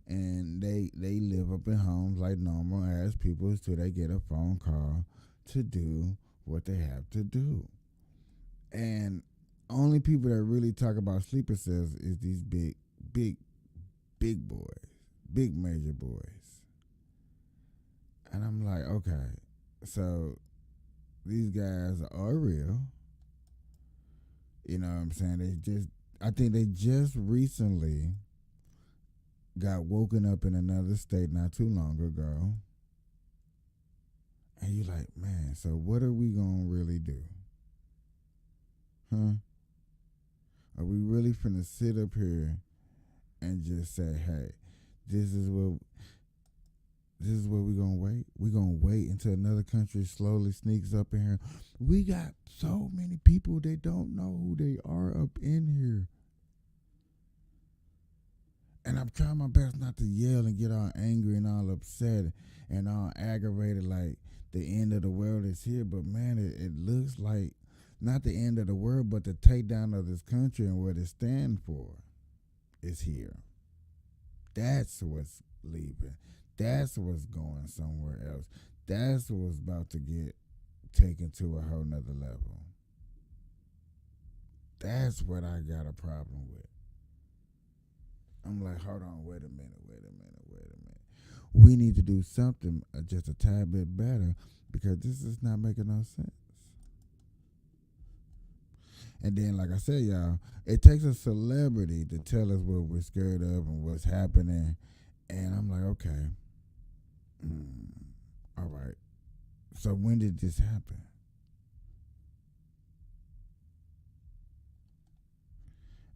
and they live up in homes like normal ass people until they get a phone call to do what they have to do. And only people that really talk about sleeper cells is these big boys, big major boys. And I'm like, okay, so these guys are real. You know what I'm saying? I think they just recently got woken up in another state not too long ago. And you're like, man, so what are we going to really do? Huh? Are we really finna sit up here and just say, hey, this is what we're going to wait? We're going to wait until another country slowly sneaks up in here. We got so many people that don't know who they are up in here. And I'm trying my best not to yell and get all angry and all upset and all aggravated like the end of the world is here. But, man, it looks like not the end of the world, but the takedown of this country and what it stands for is here. That's what's leaving. That's what's going somewhere else. That's what's about to get taken to a whole nother level. That's what I got a problem with. I'm like, hold on, wait a minute. We need to do something just a tad bit better because this is not making no sense. And then, like I said, y'all, it takes a celebrity to tell us what we're scared of and what's happening. And I'm like, okay, all right. So when did this happen?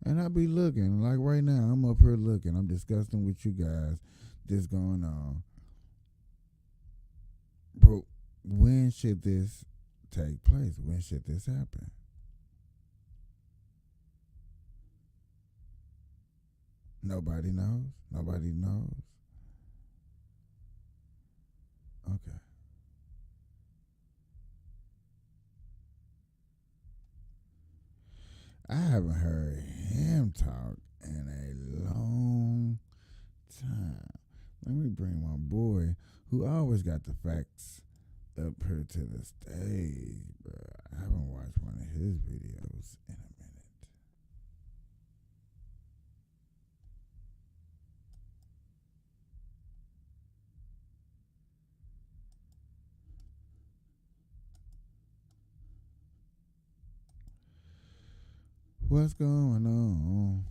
And I be looking, like right now, I'm up here looking. I'm discussing with you guys this going on. Bro, when should this take place? When should this happen? Nobody knows. Nobody knows. Okay. I haven't heard him talk in a long time. Let me bring my boy, who always got the facts, up here to the stage, bro. I haven't watched one of his videos in a minute. What's going on?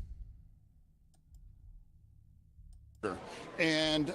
And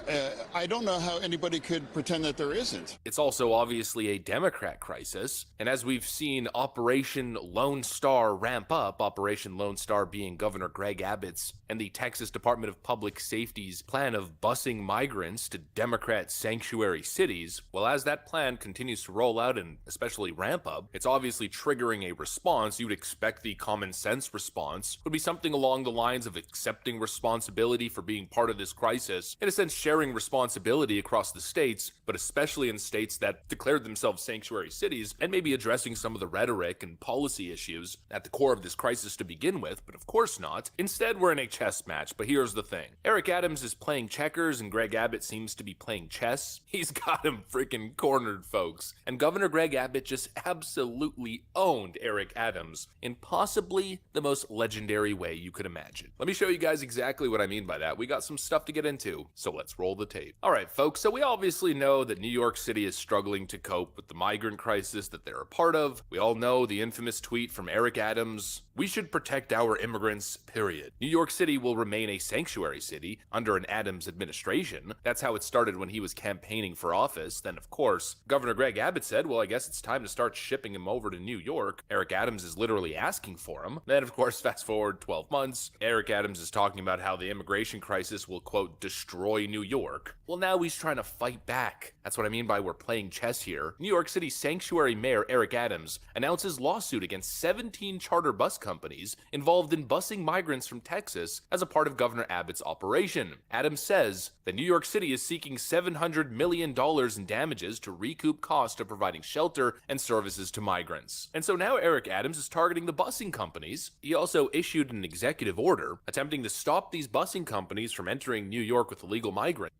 I don't know how anybody could pretend that there isn't. It's also obviously a Democrat crisis. And as we've seen Operation Lone Star ramp up, Operation Lone Star being Governor Greg Abbott's and the Texas Department of Public Safety's plan of busing migrants to Democrat sanctuary cities, well, as that plan continues to roll out and especially ramp up, it's obviously triggering a response. You would expect the common sense response would be something along the lines of accepting responsibility for being part of this crisis, in a sense sharing responsibility across the states, but especially in states that declared themselves sanctuary cities, and maybe addressing some of the rhetoric and policy issues at the core of this crisis to begin with, but of course not. Instead, we're in a chess match, but here's the thing. Eric Adams is playing checkers and Greg Abbott seems to be playing chess. He's got him freaking cornered, folks. And Governor Greg Abbott just absolutely owned Eric Adams in possibly the most legendary way you could imagine. Let me show you guys exactly what I mean by that. We got some stuff to get into, so let's roll the tape. All right, folks, so we obviously know that New York City is struggling to cope with the migrant crisis that they're a part of. We all know the infamous tweet from Eric Adams, "We should protect our immigrants, period." New York City will remain a sanctuary city under an Adams administration. That's how it started when he was campaigning for office. Then, of course, Governor Greg Abbott said, well, I guess it's time to start shipping him over to New York. Eric Adams is literally asking for him. Then, of course, fast forward 12 months, Eric Adams is talking about how the immigration crisis will, quote, destroy destroy New York. Well, now he's trying to fight back. That's what I mean by we're playing chess here. New York City Sanctuary Mayor Eric Adams announces lawsuit against 17 charter bus companies involved in busing migrants from Texas as a part of Governor Abbott's operation. Adams says that New York City is seeking $700 million in damages to recoup costs of providing shelter and services to migrants. And so now Eric Adams is targeting the busing companies. He also issued an executive order attempting to stop these busing companies from entering New York with illegal migrants.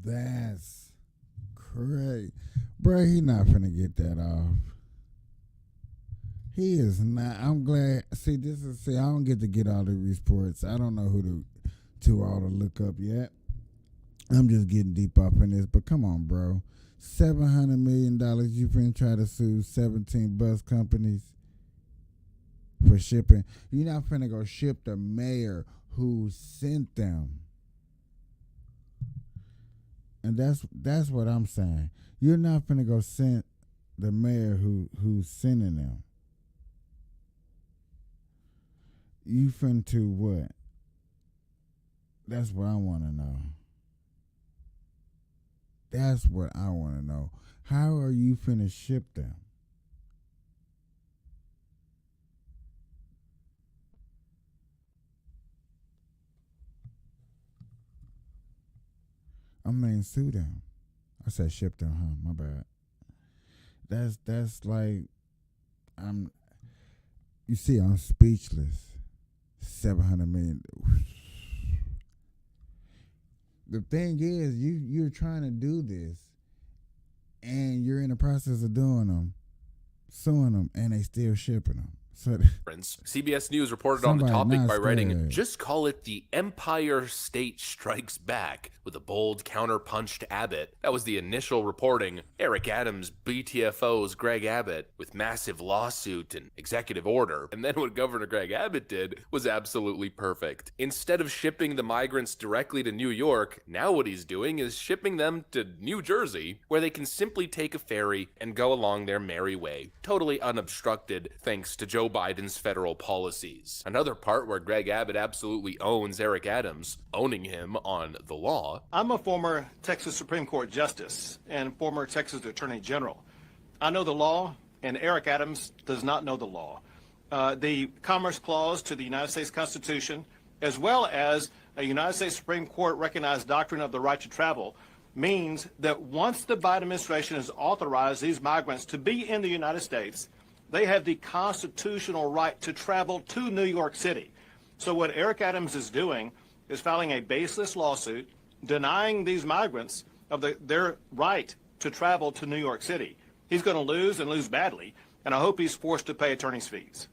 That's crazy. Bro, he not finna get that off. He is not. I'm glad. See, I don't get to get all the reports. I don't know who to all to look up yet. I'm just getting deep up in this. But come on, bro. $700 million you finna try to sue 17 bus companies for shipping. You're not finna go ship the mayor who sent them. And that's what I'm saying. You're not finna go send the mayor who's sending them. You finna what? That's what I want to know. That's what I want to know. How are you finna ship them? I mean, sue them. I said ship them, huh? My bad. That's like, you see, I'm speechless. 700 million. The thing is, you're trying to do this, and you're in the process of doing them, suing them, and they still shipping them. So CBS News reported on the topic by writing, "Just call it the Empire State Strikes Back," with a bold counterpunch to Abbott. That was the initial reporting. Eric Adams BTFOs Greg Abbott with massive lawsuit and executive order. And then what Governor Greg Abbott did was absolutely perfect. Instead of shipping the migrants directly to New York, now what he's doing is shipping them to New Jersey, where they can simply take a ferry and go along their merry way, totally unobstructed thanks to Joe Biden's federal policies. Another part where Greg Abbott absolutely owns Eric Adams, owning him on the law. I'm a former Texas Supreme Court Justice and former Texas Attorney General. I know the law, and Eric Adams does not know the law. The Commerce Clause to the United States Constitution, as well as a United States Supreme Court recognized doctrine of the right to travel, means that once the Biden administration has authorized these migrants to be in the United States, they have the constitutional right to travel to New York City. So what Eric Adams is doing is filing a baseless lawsuit denying these migrants of their right to travel to New York City. He's going to lose and lose badly, and I hope he's forced to pay attorney's fees.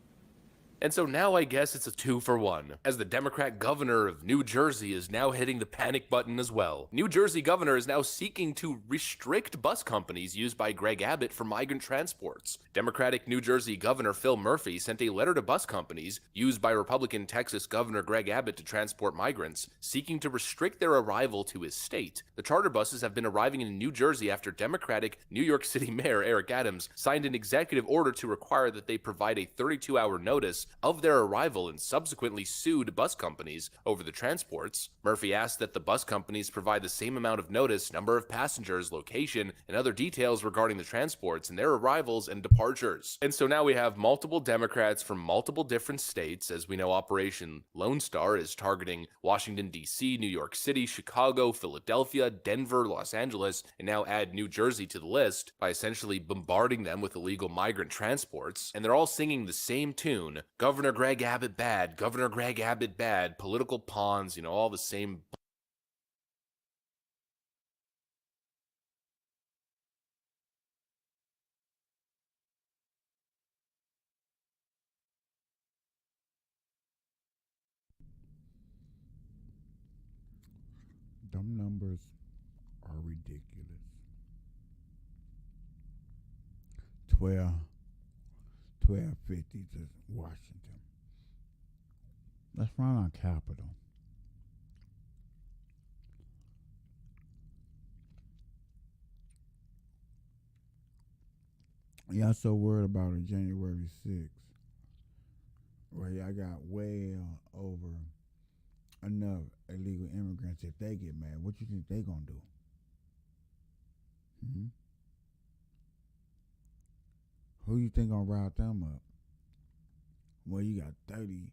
And so now I guess it's a 2-for-1, as the Democrat governor of New Jersey is now hitting the panic button as well. New Jersey governor is now seeking to restrict bus companies used by Greg Abbott for migrant transports. Democratic New Jersey Governor Phil Murphy sent a letter to bus companies used by Republican Texas Governor Greg Abbott to transport migrants, seeking to restrict their arrival to his state. The charter buses have been arriving in New Jersey after Democratic New York City Mayor Eric Adams signed an executive order to require that they provide a 32-hour notice of their arrival and subsequently sued bus companies over the transports. Murphy asked that the bus companies provide the same amount of notice, number of passengers, location, and other details regarding the transports and their arrivals and departures. And so now we have multiple Democrats from multiple different states. As we know, Operation Lone Star is targeting Washington, D.C., New York City, Chicago, Philadelphia, Denver, Los Angeles, and now add New Jersey to the list by essentially bombarding them with illegal migrant transports. And they're all singing the same tune: Governor Greg Abbott bad, Governor Greg Abbott bad, political pawns, all the same. Them numbers are ridiculous. 1250 to Washington. Let's run on Capitol. Y'all so worried about it January 6th. Well, y'all got way over enough illegal immigrants, if they get mad, what you think they gonna do? Hmm? Who you think gonna route them up? Well, you got 30,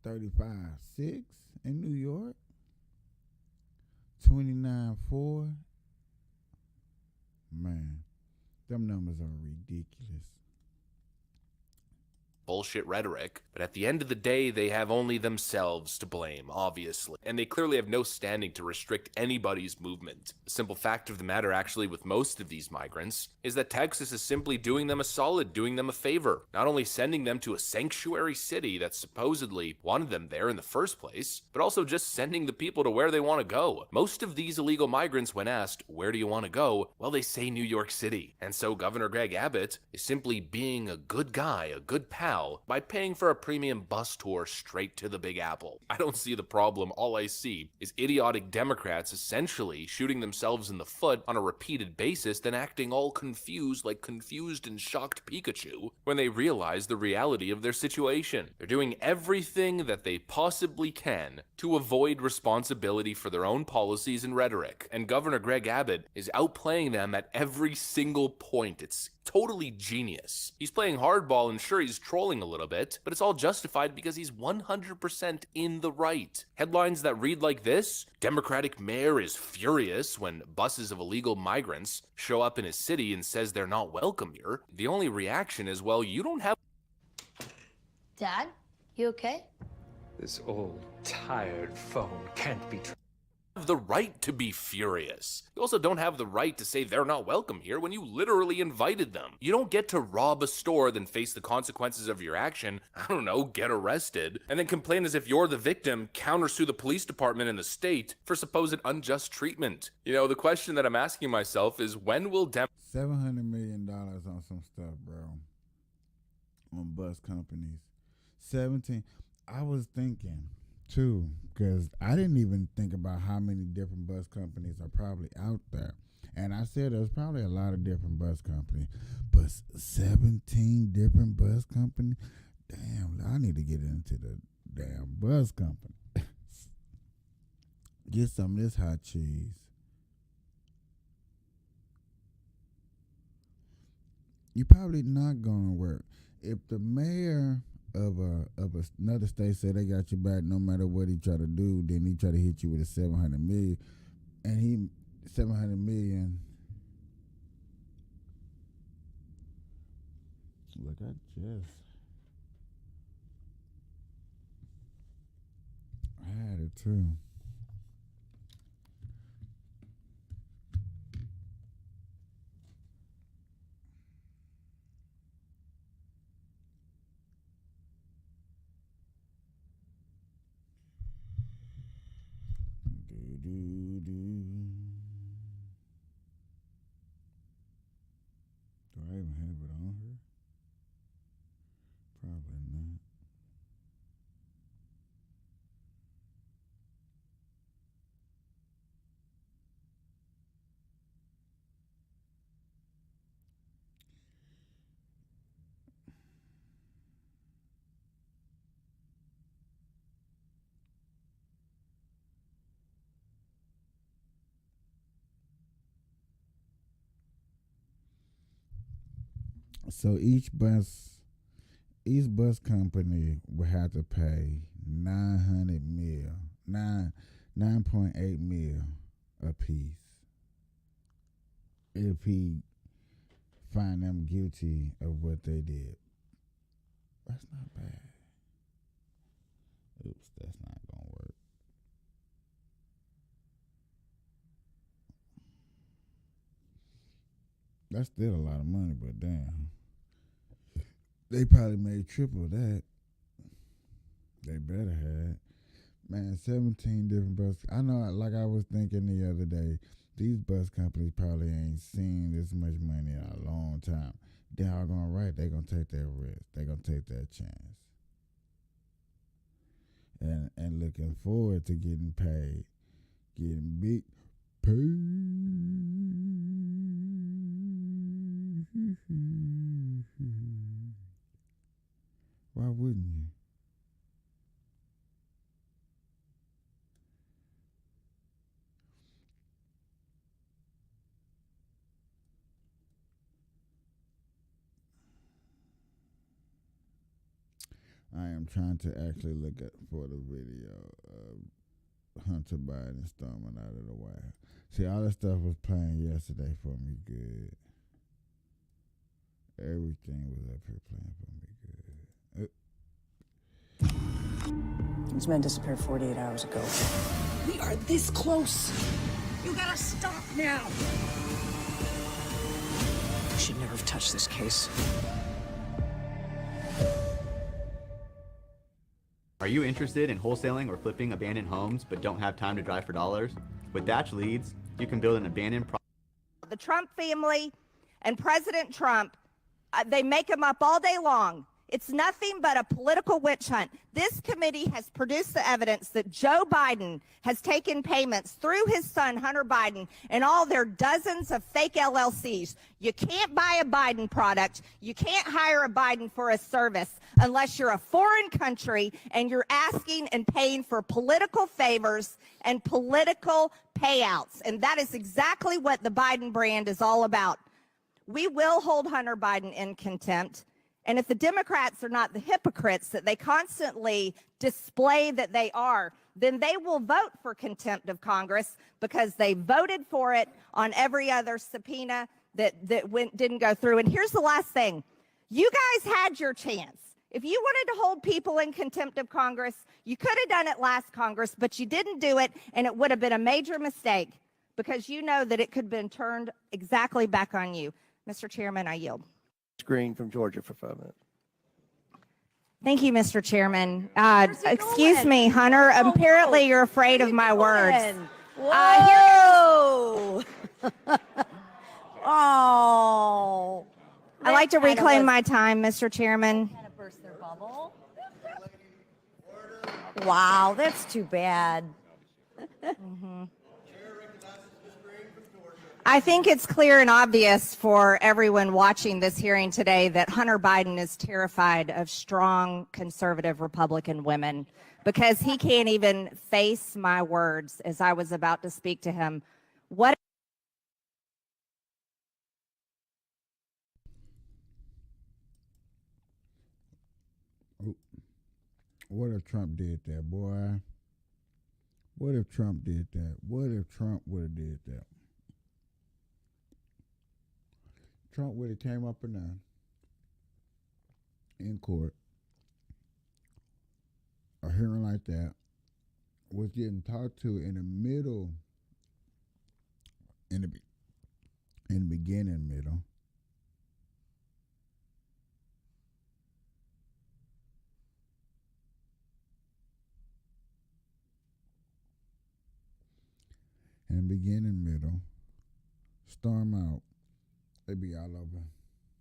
35, 6 in New York, 29, 4. Man, them numbers are ridiculous. Bullshit rhetoric, but at the end of the day, they have only themselves to blame, obviously, and they clearly have no standing to restrict anybody's movement. The simple fact of the matter, actually, with most of these migrants, is that Texas is simply doing them a solid, doing them a favor, not only sending them to a sanctuary city that supposedly wanted them there in the first place, but also just sending the people to where they want to go. Most of these illegal migrants, when asked, where do you want to go? Well, they say New York City. And so Governor Greg Abbott is simply being a good guy, a good pal, by paying for a premium bus tour straight to the Big Apple. I don't see the problem. All I see is idiotic Democrats essentially shooting themselves in the foot on a repeated basis, then acting all confused like confused and shocked Pikachu when they realize the reality of their situation. They're doing everything that they possibly can to avoid responsibility for their own policies and rhetoric, and Governor Greg Abbott is outplaying them at every single point. It's totally genius. He's playing hardball, and sure, he's trolling a little bit, but it's all justified because he's 100% in the right. Headlines that read like this: Democratic mayor is furious when buses of illegal migrants show up in his city and says they're not welcome here. The only reaction is, well, you don't have... Dad, you okay? This old, tired phone can't be the right to be furious. You also don't have the right to say they're not welcome here when you literally invited them. You don't get to rob a store, then face the consequences of your action, I don't know, get arrested, and then complain as if you're the victim, countersue the police department and the state for supposed unjust treatment. You know, the question that I'm asking myself is, when will $700 million on some stuff, bro, on bus companies. 17. I was thinking too, because I didn't even think about how many different bus companies are probably out there. And I said there's probably a lot of different bus companies, but 17 different bus companies? Damn, I need to get into the damn bus company. Get some of this hot cheese. You're probably not gonna work. If the mayor of another state said they got your back no matter what he try to do, then he try to hit you with a 700 million, and he 700 million. Look, I had it too. Do I even have it on her? Probably not. So each bus company would have to pay 9.8 mil a piece if he find them guilty of what they did. That's not bad. Oops, that's not gonna work. That's still a lot of money, but damn. They probably made triple that. They better have. Man, 17 different bus. I know, like I was thinking the other day, these bus companies probably ain't seen this much money in a long time. They're all going right. They're going to take that risk. They're going to take that chance. And looking forward to getting paid. Getting big pay. Why wouldn't you? I am trying to actually look at for the video of Hunter Biden storming out of the White House. See, all this stuff was playing yesterday for me good. Everything was up here playing for me good. These men disappeared 48 hours ago. We are this close. You gotta stop now. We should never have touched this case. Are you interested in wholesaling or flipping abandoned homes but don't have time to drive for dollars? With Thatch Leads, you can build an abandoned The Trump family and President Trump, they make them up all day long. It's nothing but a political witch hunt. This committee has produced the evidence that Joe Biden has taken payments through his son, Hunter Biden, and all their dozens of fake LLCs. You can't buy a Biden product. You can't hire a Biden for a service unless you're a foreign country and you're asking and paying for political favors and political payouts. And that is exactly what the Biden brand is all about. We will hold Hunter Biden in contempt. And if the Democrats are not the hypocrites that they constantly display that they are, then they will vote for contempt of Congress because they voted for it on every other subpoena that didn't go through. And here's the last thing. You guys had your chance. If you wanted to hold people in contempt of Congress, you could have done it last Congress, but you didn't do it, and it would have been a major mistake because you know that it could have been turned exactly back on you. Mr. Chairman, I yield. Green from Georgia for 5 minutes. Thank you, Mr. Chairman. Excuse me, Hunter. Apparently, you're afraid of my words. Whoa! Oh. I'd like to reclaim my time, Mr. Chairman. Kind of burst their bubble. Wow, that's too bad. I think it's clear and obvious for everyone watching this hearing today that Hunter Biden is terrified of strong conservative Republican women because he can't even face my words as I was about to speak to him. What if Trump did that, boy? What if Trump did that? What if Trump would have did that? Trump would have came up and down in court, a hearing like that, was getting talked to in the middle, in the beginning middle. And beginning middle, storm out. They be all over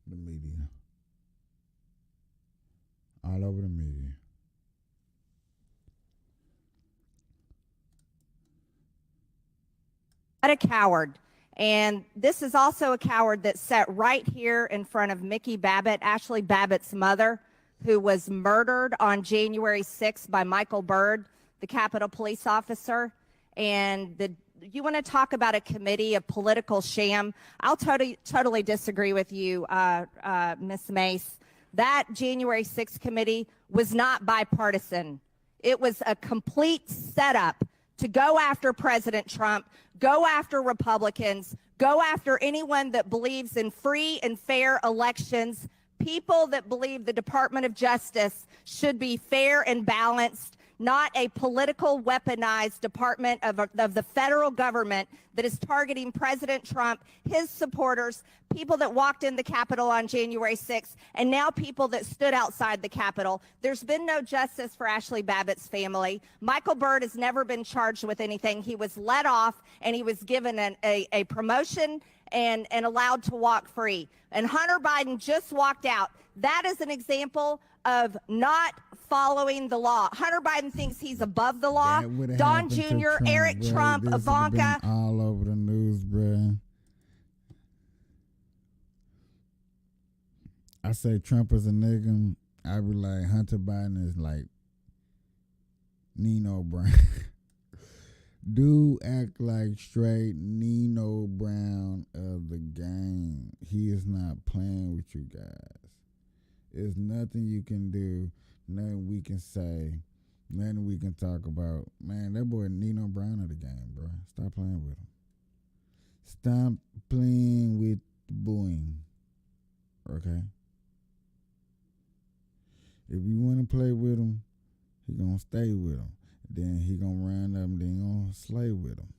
the media. All over the media. a coward. And this is also a coward that sat right here in front of Mickey Babbitt, Ashley Babbitt's mother, who was murdered on January 6th by Michael Byrd, the Capitol police officer. And you want to talk about a committee of political sham? I'll totally disagree with you, Ms. Mace. That January 6th committee was not bipartisan. It was a complete setup to go after President Trump, go after Republicans, go after anyone that believes in free and fair elections, people that believe the Department of Justice should be fair and balanced, not a political weaponized department of the federal government that is targeting President Trump, his supporters, people that walked in the Capitol on January 6th, and now people that stood outside the Capitol. There's been no justice for Ashley Babbitt's family. Michael Byrd has never been charged with anything. He was let off, and he was given a promotion and allowed to walk free. And Hunter Biden just walked out. That is an example of not following the law. Hunter Biden thinks he's above the law. Don Jr., Eric Trump, Ivanka. All over the news, bruh. I say Trump is a nigga. I be like, Hunter Biden is like Nino Brown. Dude act like straight Nino Brown of the game. He is not playing with you guys. There's nothing you can do nothing we can say, nothing we can talk about. Man, that boy Nino Brown of the game, bro. Stop playing with him. Stop playing with the boy. Okay? If you want to play with him, he gonna stay with him. Then he gonna round up and then he gonna slay with him.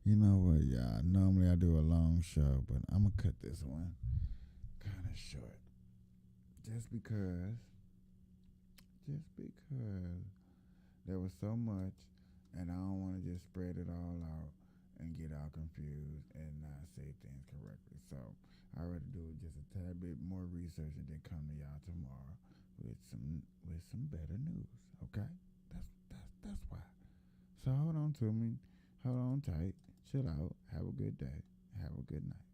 You know what, y'all? Normally I do a long show, but I'm gonna cut this one kind of short. Just because there was so much, and I don't want to just spread it all out and get all confused and not say things correctly. So I'd rather do just a tad bit more research and then come to y'all tomorrow with some better news. Okay, that's why. So hold on to me, hold on tight, chill out, have a good day, have a good night.